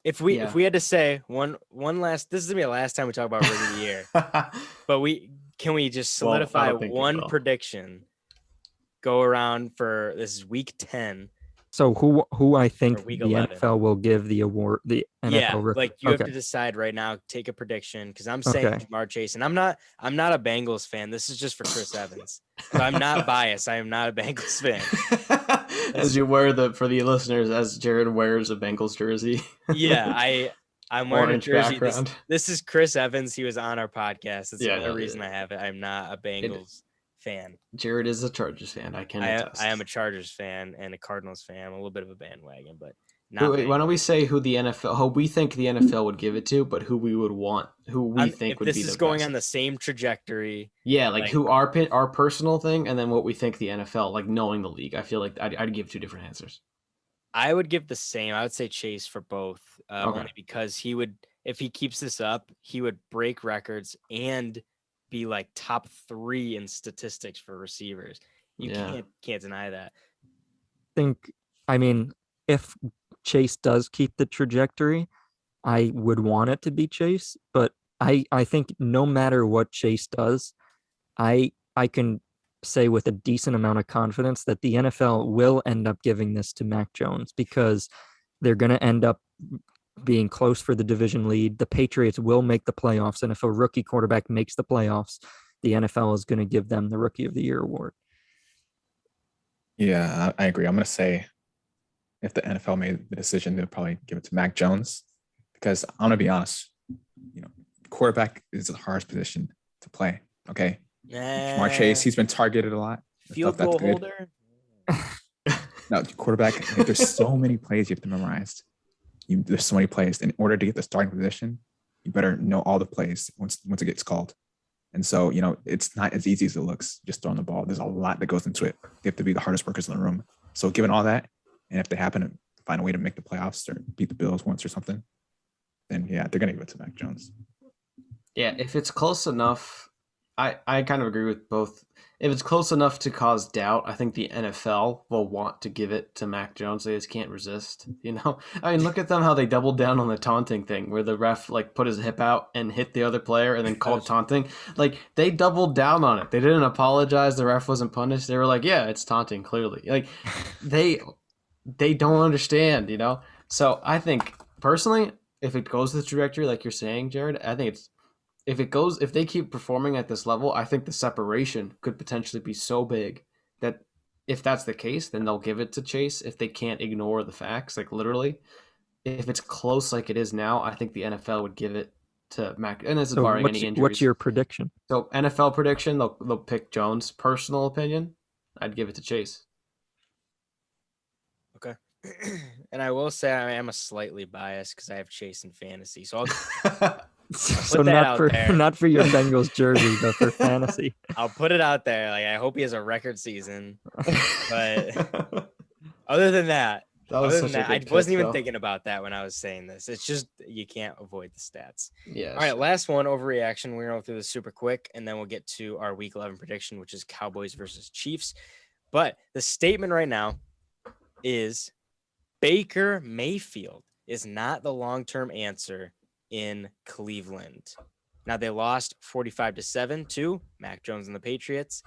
If we had to say one last, this is gonna be the last time we talk about Rookie of the Year, but can we just solidify one prediction? Go around for this is week 10. So who I think the 11. NFL will give the award, the NFL rookie. Like you have to decide right now. Take a prediction because I'm saying Jamar Chase, and I'm not a Bengals fan. This is just for Chris Evans. So I'm not biased. I am not a Bengals fan. As you wear for the listeners, as Jared wears a Bengals jersey. Yeah, I'm wearing Orange a jersey. Background. This is Chris Evans. He was on our podcast. That's the only reason I have it. I'm not a Bengals fan. Jared is a Chargers fan. I am a Chargers fan and a Cardinals fan. I'm a little bit of a bandwagon, but why don't we say who we think the NFL would give it to, but who we would want, who we think would be the best. This is going on the same trajectory. Yeah, like who our personal thing, and then what we think the NFL, like knowing the league. I feel like I'd give 2 different answers. I would give the same. I would say Chase for both, only because he would, if he keeps this up, he would break records and be like top 3 in statistics for receivers. You can't deny that. I mean, if Chase does keep the trajectory, I would want it to be Chase, but I think no matter what Chase does, I can say with a decent amount of confidence that the NFL will end up giving this to Mac Jones because they're going to end up being close for the division lead. The Patriots will make the playoffs, and if a rookie quarterback makes the playoffs, the NFL is going to give them the Rookie of the Year award. Yeah, I agree. I'm going to say if the NFL made the decision, they'll probably give it to Mac Jones because I'm going to be honest, quarterback is the hardest position to play. Okay. Jamar Chase, he's been targeted a lot. Field goal holder. No, quarterback, there's so many plays you have to memorize. There's so many plays. In order to get the starting position, you better know all the plays once it gets called. And so, it's not as easy as it looks just throwing the ball. There's a lot that goes into it. They have to be the hardest workers in the room. So given all that, and if they happen to find a way to make the playoffs or beat the Bills once or something, then they're going to give it to Mac Jones. Yeah, if it's close enough, I kind of agree with both. If it's close enough to cause doubt, I think the NFL will want to give it to Mac Jones. They just can't resist, I mean, look at them, how they doubled down on the taunting thing where the ref put his hip out and hit the other player and then called taunting. They doubled down on it. They didn't apologize. The ref wasn't punished. They were like, yeah, it's taunting, clearly. They don't understand, So I think, personally, if it goes the trajectory like you're saying, Jared, I think if they keep performing at this level, I think the separation could potentially be so big that if that's the case, then they'll give it to Chase if they can't ignore the facts, literally. If it's close like it is now, I think the NFL would give it to Mac. And this is barring any injuries. What's your prediction? So NFL prediction, they'll pick Jones. Personal opinion, I'd give it to Chase. Okay. And I will say I am a slightly biased because I have Chase in fantasy. So so not for your Bengals jersey, but for fantasy. I'll put it out there. I hope he has a record season. But other than that, That was Other such than a that, I good wasn't pick, even though. thinking about that when I was saying this. It's just you can't avoid the stats. Yeah. All right, last one, overreaction. We're going to go through this super quick, and then we'll get to our week 11 prediction, which is Cowboys versus Chiefs. But the statement right now is Baker Mayfield is not the long-term answer in Cleveland. Now, they lost 45-7 to Mac Jones and the Patriots.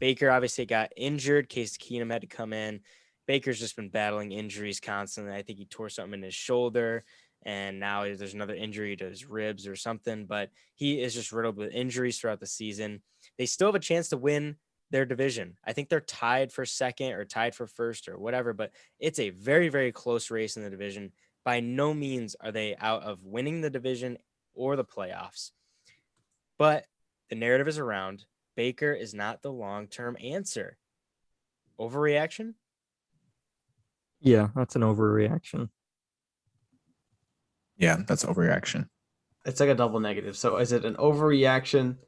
Baker obviously got injured. Case Keenum had to come in. Baker's just been battling injuries constantly. I think he tore something in his shoulder, and now there's another injury to his ribs or something, but he is just riddled with injuries throughout the season. They still have a chance to win their division. I think they're tied for second or tied for first or whatever, but it's a very, very close race in the division. By no means are they out of winning the division or the playoffs. But the narrative is around. Baker is not the long-term answer. Overreaction? Yeah, that's an overreaction. Yeah, that's overreaction. It's like a double negative. So is it an overreaction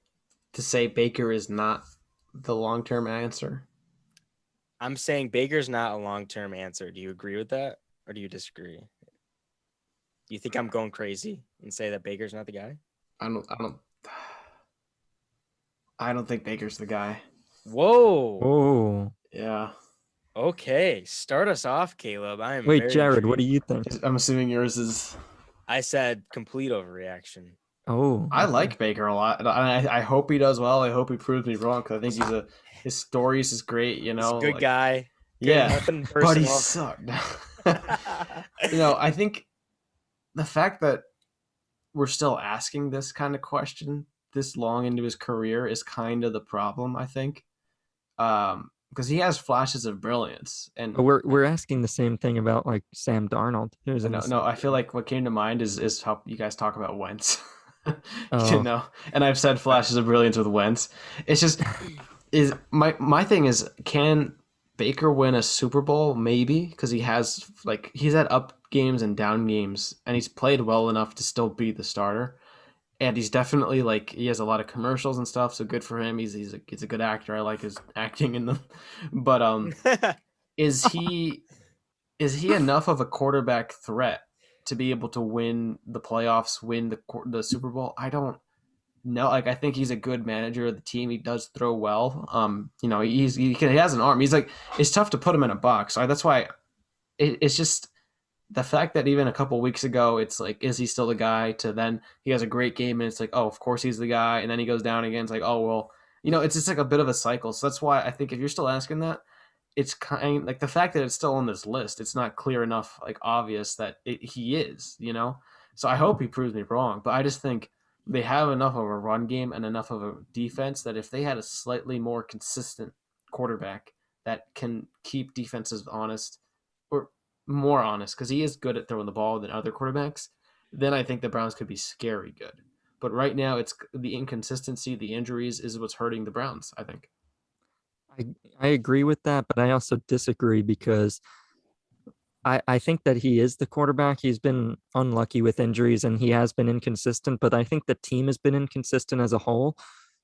to say Baker is not the long-term answer? I'm saying Baker's not a long-term answer. Do you agree with that, or do you disagree? Do you think I'm going crazy and say that Baker's not the guy? I don't think Baker's the guy. Whoa. Oh, Yeah. Okay. Start us off, Caleb. I am wait, very Jared, what do intrigued. you think? I'm assuming yours is. I said complete overreaction. Oh, I okay. like Baker a lot. And I hope he does well. I hope he proves me wrong because I think his stories is great. You He's know, a good like, guy. Good, yeah, nothing but he personal. sucked. I think the fact that we're still asking this kind of question this long into his career is kind of the problem, I think. Because he has flashes of brilliance, and But we're asking the same thing about like Sam Darnold. Who's in the I feel like what came to mind is how you guys talk about Wentz. Oh. And I've said flashes of brilliance with Wentz. It's just is my thing is, can Baker win a Super Bowl? Maybe, because he's had up games and down games, and he's played well enough to still be the starter. And he's definitely he has a lot of commercials and stuff, so good for him. He's a good actor. I like his acting in them. But is he enough of a quarterback threat to be able to win the playoffs, win the Super Bowl? I don't know. I think he's a good manager of the team. He does throw well. He has an arm. It's tough to put him in a box. So that's why it's just the fact that even a couple weeks ago, it's like, is he still the guy? To then he has a great game, and it's like, oh, of course he's the guy. And then he goes down again. It's like, oh, well, it's just like a bit of a cycle. So that's why I think if you're still asking that, it's kind like the fact that it's still on this list, it's not clear enough, obvious that he is, So I hope he proves me wrong, but I just think they have enough of a run game and enough of a defense that if they had a slightly more consistent quarterback that can keep defenses honest, or more honest, because he is good at throwing the ball than other quarterbacks, then I think the Browns could be scary good. But right now, it's the inconsistency, the injuries is what's hurting the Browns, I think. I agree with that, but I also disagree because I think that he is the quarterback. He's been unlucky with injuries and he has been inconsistent, but I think the team has been inconsistent as a whole.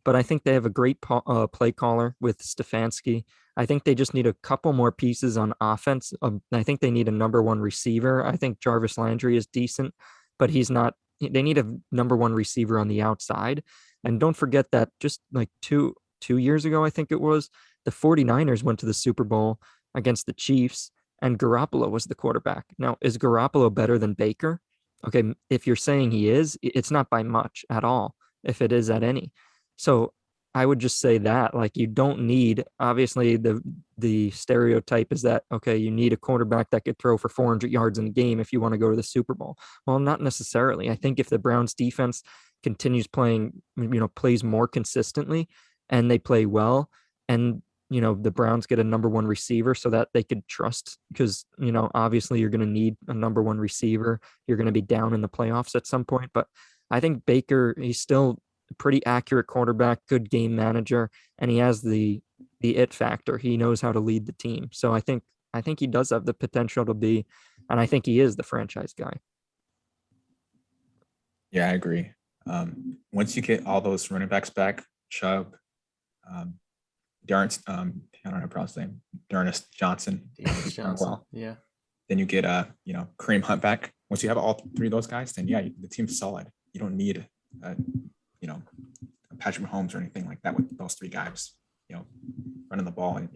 But I think they have a great play caller with Stefanski. I think they just need a couple more pieces on offense. I think they need a number one receiver. I think Jarvis Landry is decent, but he's not. They need a number one receiver on the outside. And don't forget that just like two years ago, I think it was, the 49ers went to the Super Bowl against the Chiefs and Garoppolo was the quarterback. Now, is Garoppolo better than Baker? Okay, if you're saying he is, it's not by much at all, if it is at any. So I would just say that, you don't need, obviously the stereotype is that, okay, you need a quarterback that could throw for 400 yards in a game if you want to go to the Super Bowl. Well, not necessarily. I think if the Browns defense continues playing, plays more consistently and they play well, and the Browns get a number one receiver so that they could trust, because, obviously you're going to need a number one receiver. You're going to be down in the playoffs at some point. But I think Baker, he's still a pretty accurate quarterback, good game manager, and he has the it factor. He knows how to lead the team. So I think he does have the potential to be, and I think he is the franchise guy. Yeah, I agree. Once you get all those running backs back, Chubb, I don't know how to pronounce his name, D'Ernest Johnson. Johnson. Well. Yeah. Then you get Kareem Hunt back. Once you have all three of those guys, then yeah, the team's solid. You don't need you know Patrick Mahomes or anything like that with those three guys, running the ball and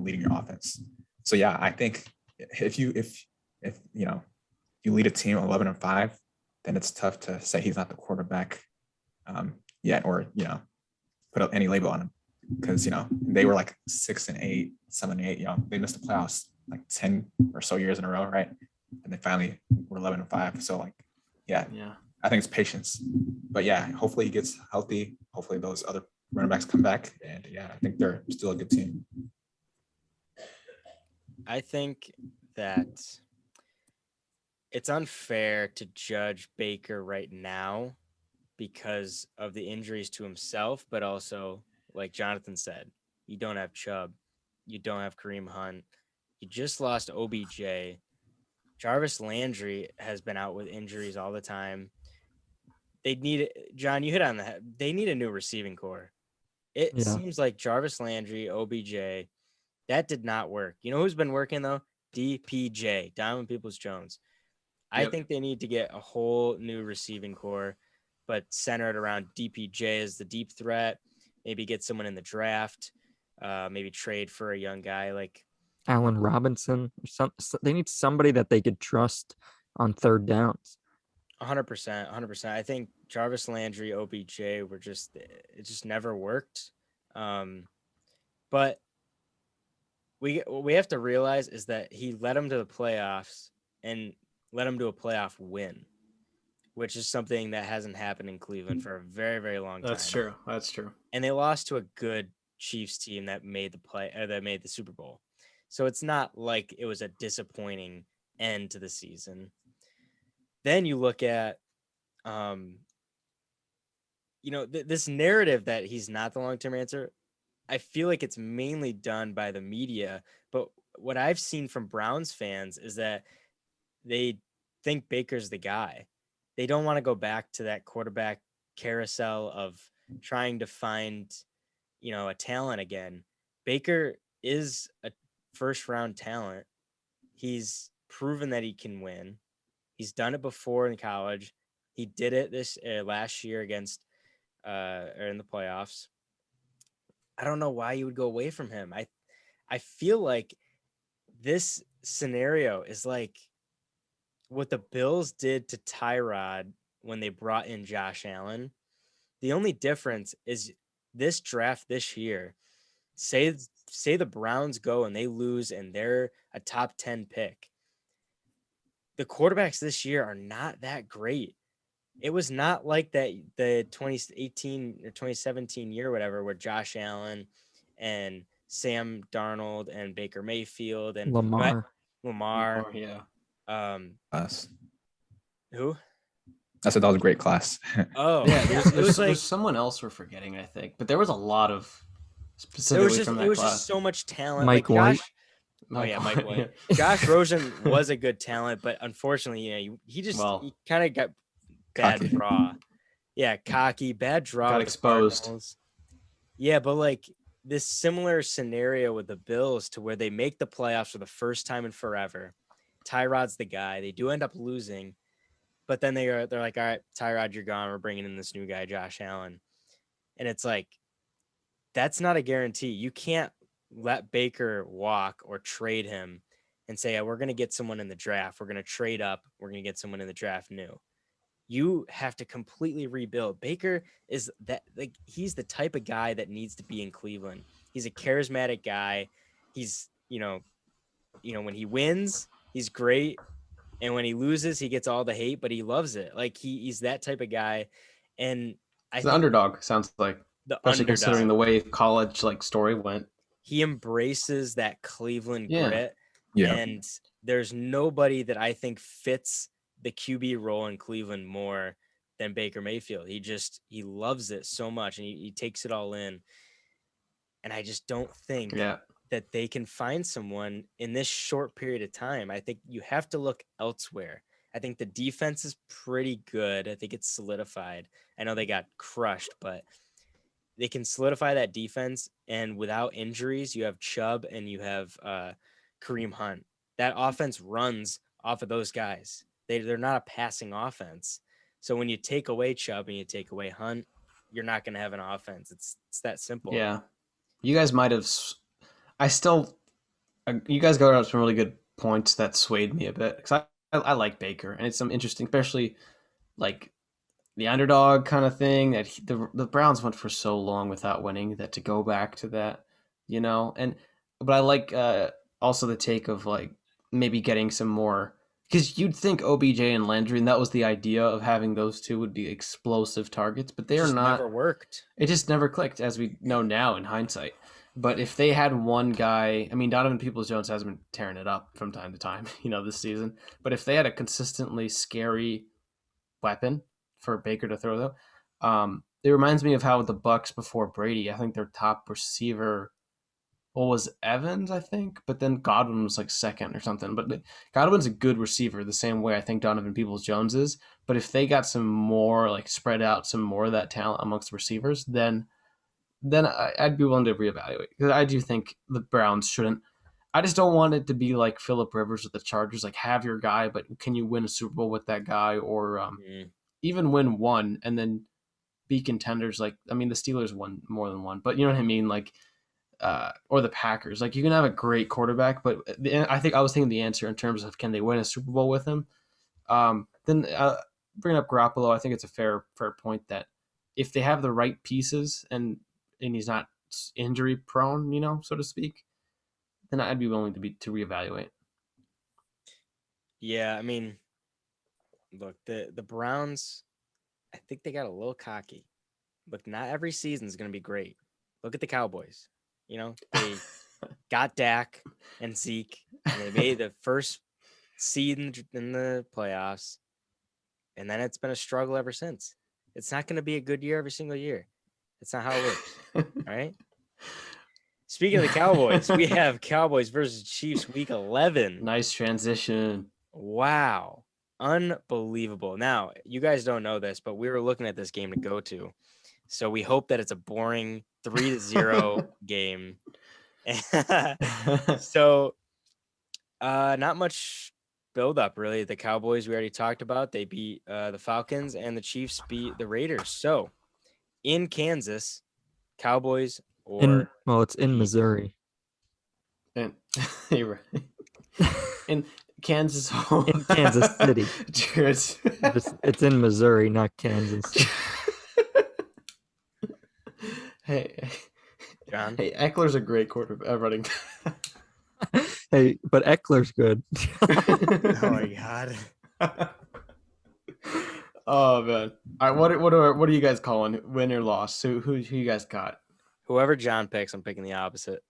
leading your offense. So yeah, I think if you lead a team 11-5, then it's tough to say he's not the quarterback yet, or put up any label on him, because they were like 6-8, 7-8. They missed the playoffs like 10 or so years in a row, right? And they finally were 11-5. So like, yeah, I think it's patience. But yeah, hopefully he gets healthy. Hopefully those other running backs come back, and yeah, I think they're still a good team. I think that it's unfair to judge Baker right now because of the injuries to himself, but also, like Jonathan said, you don't have Chubb, you don't have Kareem Hunt, you just lost OBJ. Jarvis Landry has been out with injuries all the time. They need, John, you hit on the head. They need a new receiving core. It seems like Jarvis Landry, OBJ, that did not work. You know who's been working though? DPJ, Diamond Peoples-Jones. I think they need to get a whole new receiving core, but centered around DPJ as the deep threat. Maybe get someone in the draft. Maybe trade for a young guy like Allen Robinson. They need somebody that they could trust on third downs. 100%. I think Jarvis Landry, OBJ it just never worked. But what we have to realize is that he led them to the playoffs and led them to a playoff win, which is something that hasn't happened in Cleveland for a very, very long time. That's true. And they lost to a good Chiefs team that made the Super Bowl. So it's not like it was a disappointing end to the season. Then you look at, this narrative that he's not the long-term answer. I feel like it's mainly done by the media, but what I've seen from Browns fans is that they think Baker's the guy. They don't want to go back to that quarterback carousel of trying to find, a talent again. Baker is a first-round talent. He's proven that he can win. He's done it before in college. He did it this last year against or in the playoffs. I don't know why you would go away from him. I feel like this scenario is like what the Bills did to Tyrod when they brought in Josh Allen. The only difference is this draft this year. Say the Browns go and they lose and they're a top 10 pick. The quarterbacks this year are not that great. It was not like that the 2018 or 2017 year, whatever, where Josh Allen and Sam Darnold and Baker Mayfield and Lamar. Yeah. Class. Who? I said that was a great class. Oh, Yeah, there's there's someone else we're forgetting, I think, but there was a lot of specifically from that it was class. just so much talent. Mike like White. Josh, Mike White. Josh Rosen was a good talent, but unfortunately, he kind of got bad cocky. draw. Yeah, cocky, bad draw. Got exposed. Cardinals. Yeah, but like this similar scenario with the Bills to where they make the playoffs for the first time in forever. Tyrod's the guy. They do end up losing, but then they're like, all right, Tyrod, you're gone. We're bringing in this new guy, Josh Allen. And it's like, that's not a guarantee. You can't let Baker walk or trade him and say, we're going to get someone in the draft. We're going to trade up. We're going to get someone in the draft new. You have to completely rebuild. Baker is that, like, he's the type of guy that needs to be in Cleveland. He's a charismatic guy. He's, when he wins, he's great. And when he loses, he gets all the hate, but he loves it. Like he's that type of guy. And He's the underdog, sounds like. Especially considering the way college story went. He embraces that Cleveland grit. Yeah. And there's nobody that I think fits the QB role in Cleveland more than Baker Mayfield. He loves it so much and he takes it all in. And I just don't think that they can find someone in this short period of time. I think you have to look elsewhere. I think the defense is pretty good. I think it's solidified. I know they got crushed, but they can solidify that defense. And without injuries, you have Chubb and you have Kareem Hunt. that offense runs off of those guys. They're not a passing offense. So when you take away Chubb and you take away Hunt, you're not going to have an offense. It's that simple. Yeah. You guys might have. You guys got out some really good points that swayed me a bit because I like Baker, and it's some interesting, especially like the underdog kind of thing that the Browns went for so long without winning that to go back to that, but I like also the take of like maybe getting some more because you'd think OBJ and Landry, and that was the idea of having those two would be explosive targets, but they are not. Never worked. It just never clicked, as we know now in hindsight. But if they had one guy, I mean, Donovan Peoples-Jones has been tearing it up from time to time, this season. But if they had a consistently scary weapon for Baker to throw, though, it reminds me of how the Bucks before Brady, I think their top receiver, was Evans, I think, but then Godwin was like second or something. But Godwin's a good receiver, the same way I think Donovan Peoples-Jones is. But if they got some more, like spread out some more of that talent amongst receivers, then I'd be willing to reevaluate. Because I do think the Browns shouldn't. I just don't want it to be like Phillip Rivers with the Chargers, like have your guy, but can you win a Super Bowl with that guy, or even win one and then be contenders? Like, I mean, the Steelers won more than one, but you know what I mean? Like, or the Packers. Like, you can have a great quarterback, but I think I was thinking the answer in terms of can they win a Super Bowl with him? Then bringing up Garoppolo, I think it's a fair point that if they have the right pieces and he's not injury prone, so to speak, then I'd be willing to reevaluate. Yeah, I mean, look, the Browns, I think they got a little cocky. Look, not every season is going to be great. Look at the Cowboys. They got Dak and Zeke, and they made the first seed in the playoffs, and then it's been a struggle ever since. It's not going to be a good year every single year. That's not how it works. All right. Speaking of the Cowboys, we have Cowboys versus Chiefs week 11. Nice transition. Wow. Unbelievable. Now, you guys don't know this, but we were looking at this game to go to. So we hope that it's a boring 3-0 game. So not much build up, really. The Cowboys we already talked about. They beat the Falcons, and the Chiefs beat the Raiders. So in Kansas, Cowboys it's in Missouri. And you're right. In Kansas, in Kansas City. Cheers. It's in Missouri, not Kansas. Hey, John. Hey, Eckler's a great running back. Hey, but Eckler's good. Oh my god. Oh man. All right, what are you guys calling? Win or loss? Who you guys got? Whoever John picks, I'm picking the opposite.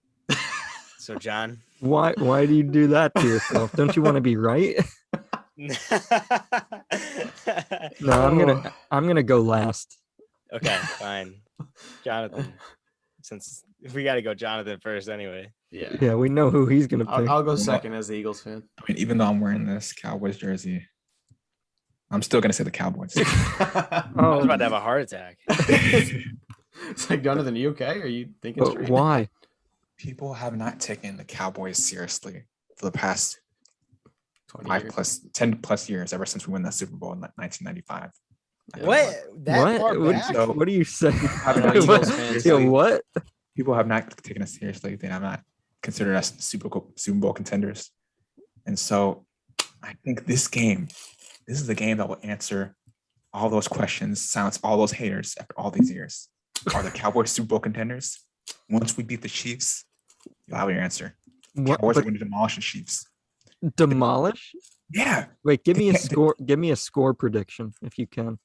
So John. Why do you do that to yourself? Don't you want to be right? No, I'm gonna go last. Okay, fine. Jonathan. Since we got to go Jonathan first anyway. Yeah, we know who he's gonna pick. I'll go second as the Eagles fan. I mean, even though I'm wearing this Cowboys jersey, I'm still gonna say the Cowboys. I was about to have a heart attack. It's like, Jonathan, you okay? Are you thinking straight? Why? People have not taken the Cowboys seriously for the past 10 plus years, ever since we won that Super Bowl in 1995. What? What are you saying? What? People have not taken us seriously. They have not considered us Super Bowl contenders. And so I think this is the game that will answer all those questions, silence all those haters after all these years. Are the Cowboys Super Bowl contenders? Once we beat the Chiefs, you'll have your answer. Cowboys are going to demolish the Chiefs. Demolish? Yeah. Wait, give me a score. Give me a score prediction if you can.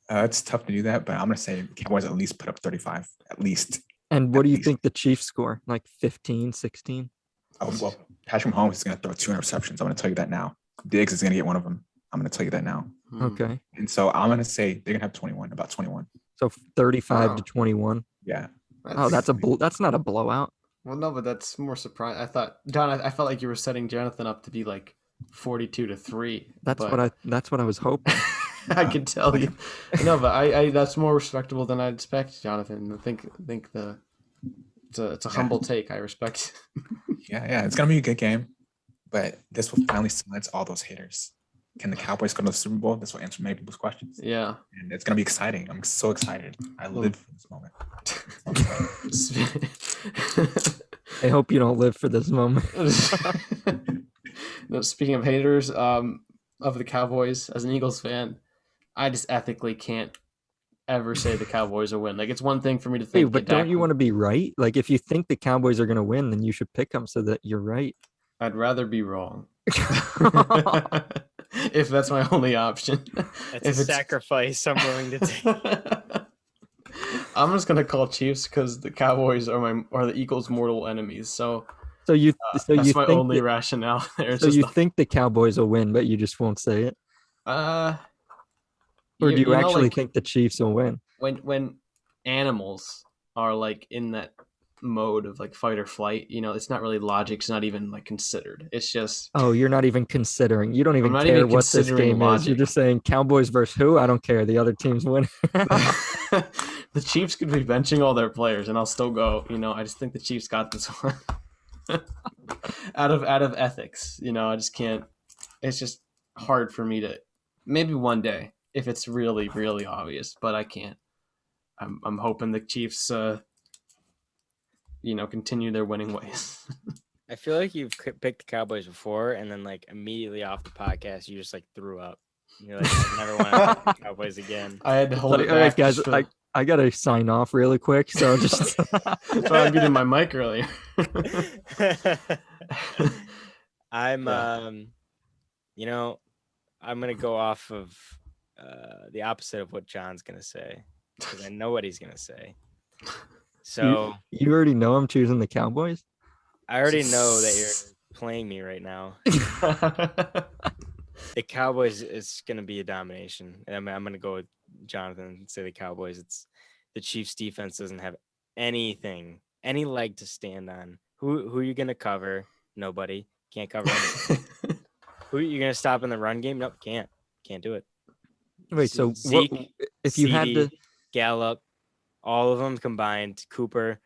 It's tough to do that, but I'm going to say Cowboys at least put up 35, at least. And what do you think the Chiefs score? Like 15, 16? Oh, well, Patrick Mahomes is going to throw 2 interceptions. I'm going to tell you that now. Diggs is going to get one of them. I'm going to tell you that now. Okay. And so I'm going to say they're going to have 21, about 21. So 35 to 21. Yeah. That's not a blowout. Well, no, but that's more surprising. I thought, John, I felt like you were setting Jonathan up to be like 42-3. That's what I was hoping. I can tell you. No, but I that's more respectable than I'd expect, Jonathan. I think the It's a humble take. I respect. Yeah, it's gonna be a good game, but this will finally silence all those haters. Can the Cowboys go to the Super Bowl? This will answer many people's questions. Yeah. And it's gonna be exciting. I'm so excited. I live for this moment. I hope you don't live for this moment. No, speaking of haters, of the Cowboys, as an Eagles fan, I just ethically can't ever say the Cowboys will win. Like, it's one thing for me to Hey, think. but don't you want to be right? Like, if you think the Cowboys are going to win, then you should pick them so that you're right. I'd rather be wrong. If that's my only option. That's a sacrifice I'm willing to take. I'm just gonna call Chiefs because the Cowboys are the Eagles' mortal enemies. So that's my only rationale there. So you think the Cowboys will win, but you just won't say it? Or do you actually think the Chiefs will win? When animals are like in that mode of like fight or flight, it's not really logic. It's not even like considered. It's just you're not even considering. You don't even not care even what this game logic. is. You're just saying Cowboys versus who? I don't care. The other team's winning. The Chiefs could be benching all their players, and I'll still go. I just think the Chiefs got this one. out of ethics, I just can't. It's just hard for me to. Maybe one day if it's really really obvious, but I can't. I'm hoping the Chiefs, continue their winning ways. I feel like you've picked the Cowboys before, and then like immediately off the podcast, you just like threw up. You're like, I never want to pick the Cowboys again. I had to hold it back. All right, guys, I gotta sign off really quick. So just that's why I muted my mic earlier. I'm gonna go off of the opposite of what John's gonna say because I know what he's gonna say. So you already know I'm choosing the Cowboys. I already know that you're playing me right now. The Cowboys is gonna be a domination, and I'm gonna go with Jonathan and say the Cowboys. It's the Chiefs defense doesn't have any leg to stand on. Who are you gonna cover? Nobody. Can't cover anything. Who are you gonna stop in the run game? Nope, can't do it. Wait, so Zeke, if you had to Gallup, all of them combined, Cooper,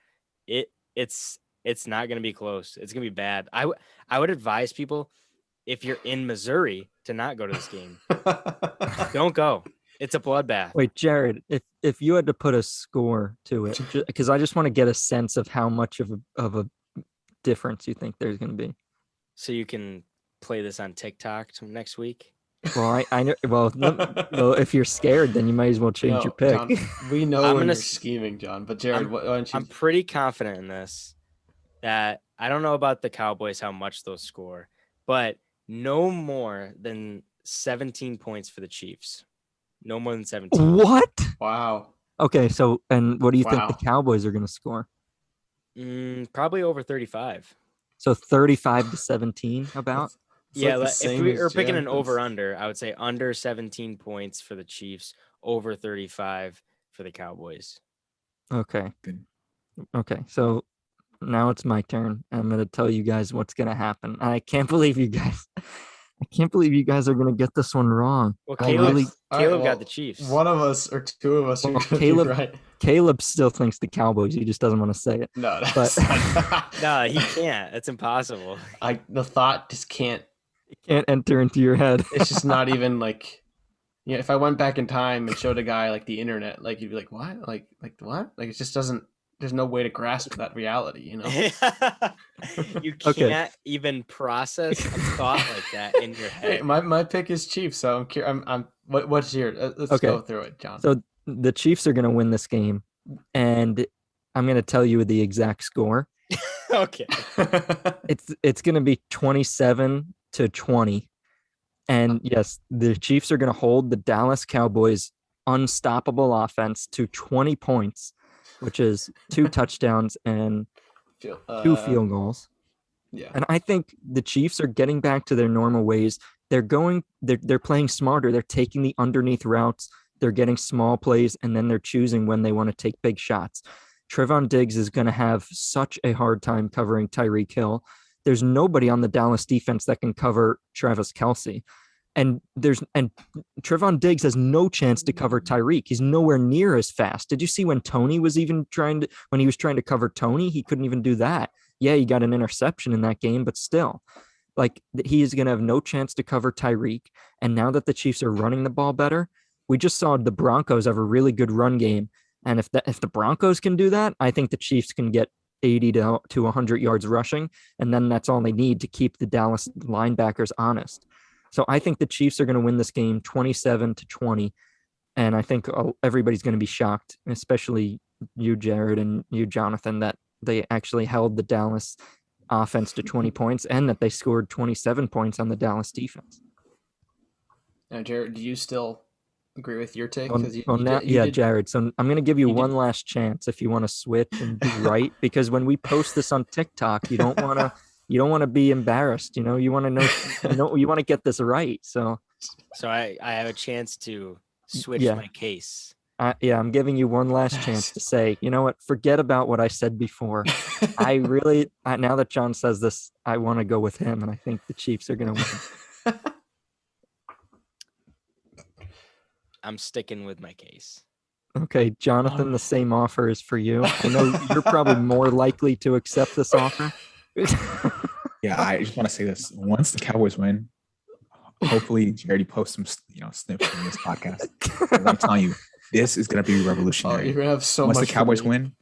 it's not gonna be close. It's gonna be bad. I would advise people, if you're in Missouri, to not go to this game. Don't go. It's a bloodbath. Wait, Jared, if you had to put a score to it, because I just want to get a sense of how much of a difference you think there's going to be. So you can play this on TikTok next week. Well, I know. Well, if you're scared, then you might as well change your pick. John, we know when you're scheming, John. But Jared, why don't you? I'm pretty confident in this. That I don't know about the Cowboys, how much they'll score, but no more than 17 points for the Chiefs. No more than 17. What? Wow. Okay, so and what do you think the Cowboys are going to score? Probably over 35. So 35-17 about? If we were picking an over-under, I would say under 17 points for the Chiefs, over 35 for the Cowboys. Okay. Okay, so now it's my turn. I'm going to tell you guys what's going to happen. I can't believe you guys are going to get this one wrong. Well, Caleb got the Chiefs. One of us or two of us are Caleb, right. Caleb still thinks the Cowboys. He just doesn't want to say it. No, no, he can't. That's impossible. The thought just can't. It can't enter into your head. It's just not even like, if I went back in time and showed a guy like the internet, like he'd be like, what? Like what? Like it just doesn't. There's no way to grasp that reality, You can't even process a thought like that in your head. Hey, my pick is Chiefs, so I'm curious. What's your? Let's go through it, John. So the Chiefs are going to win this game, and I'm going to tell you the exact score. Okay. It's going to be 27-20, and yes, the Chiefs are going to hold the Dallas Cowboys' unstoppable offense to 20 points. Which is 2 touchdowns and 2 field goals. Yeah. And I think the Chiefs are getting back to their normal ways. They're playing smarter. They're taking the underneath routes. They're getting small plays, and then they're choosing when they want to take big shots. Trevon Diggs is going to have such a hard time covering Tyreek Hill. There's nobody on the Dallas defense that can cover Travis Kelce. and Trevon Diggs has no chance to cover Tyreek. He's nowhere near as fast. Did you see when Tony was even trying to cover Tony? He couldn't even do that. Yeah, he got an interception in that game, but still, like, he is going to have no chance to cover Tyreek. And now that the Chiefs are running the ball better, we just saw the Broncos have a really good run game. And if the Broncos can do that, I think the Chiefs can get 80 to 100 yards rushing. And then that's all they need to keep the Dallas linebackers honest. So I think the Chiefs are going to win this game 27-20. And I think everybody's going to be shocked, especially you, Jared, and you, Jonathan, that they actually held the Dallas offense to 20 points and that they scored 27 points on the Dallas defense. Now, Jared, do you still agree with your take? Jared. So I'm going to give you one last chance if you want to switch and be right, because when we post this on TikTok, you don't want to be embarrassed. You want to know, you want to get this right. So I have a chance to switch my case. I'm giving you one last chance to say, you know what, forget about what I said before. Now that John says this, I want to go with him, and I think the Chiefs are going to win. I'm sticking with my case. Okay, Jonathan, the same offer is for you. I know you're probably more likely to accept this offer. Yeah, I just want to say this. Once the Cowboys win, hopefully Jared posts some snips from this podcast. I'm telling you, this is going to be revolutionary. You're going to have so Once much. The Cowboys win,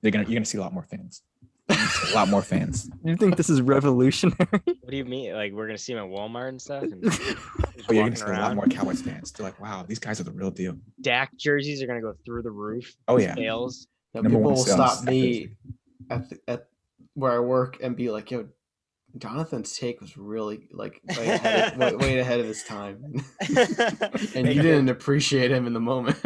you're going to see a lot more fans. A lot more fans. You think this is revolutionary? What do you mean? Like, we're going to see them at Walmart and stuff? And you're going to see a lot more Cowboys fans. They're like, wow, these guys are the real deal. Dak jerseys are going to go through the roof. Oh, yeah. Sales. People will stop me at where I work and be like, yo, Jonathan's take was really like way ahead of his time. And you didn't appreciate him in the moment.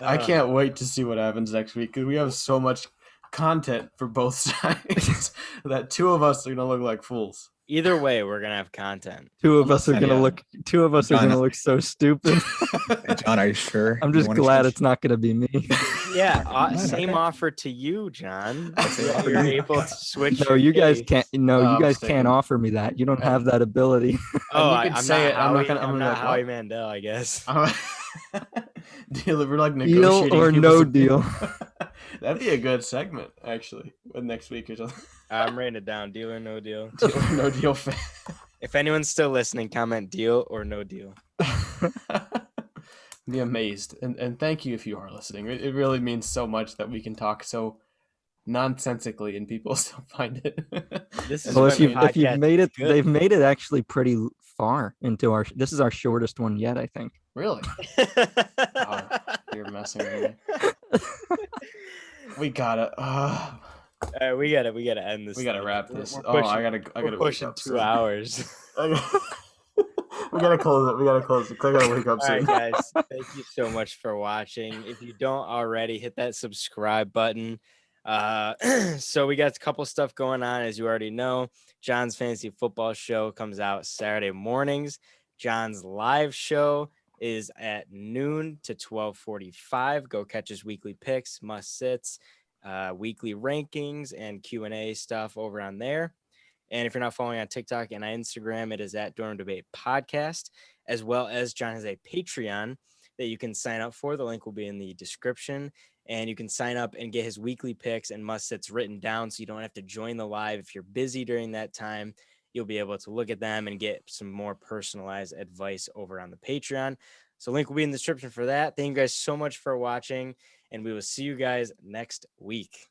I can't wait to see what happens next week, because we have so much content for both sides that two of us are going to look like fools. Either way, we're going to have content. Two of us are going to look so stupid. John, are you sure? I'm just glad it's not going to be me. Yeah, same offer to you, John. You're able to switch. No, you guys can't. No, you guys can't offer me that. You don't have that ability. Oh, I'm say it. I'm not Howie Mandel, I guess. We're like negotiating. Deal or no deal. That'd be a good segment, actually, with next week or something. I'm writing it down. Deal or no deal. Deal or no deal fan. If anyone's still listening, comment deal or no deal. Be amazed. And thank you if you are listening. It really means so much that we can talk so nonsensically and people still find it. This is if you've made it, good. They've made it actually pretty far into this is our shortest one yet, I think. Really? Oh, you're messing with me. We gotta end this. We gotta wrap this. I gotta pushing 2 hours. We gotta close it. I gotta wake up soon. All right, guys. Thank you so much for watching. If you don't already, hit that subscribe button. So we got a couple stuff going on, as you already know. John's Fantasy Football Show comes out Saturday mornings. John's live show is at noon to 12:45. Go catch his weekly picks, must sits, weekly rankings, and Q&A stuff over on there. And if you're not following on TikTok and on Instagram, it is at Dorm Debate Podcast, as well as John has a Patreon that you can sign up for. The link will be in the description, and you can sign up and get his weekly picks and must-sits written down, so you don't have to join the live. If you're busy during that time, you'll be able to look at them and get some more personalized advice over on the Patreon. So link will be in the description for that. Thank you guys so much for watching, and we will see you guys next week.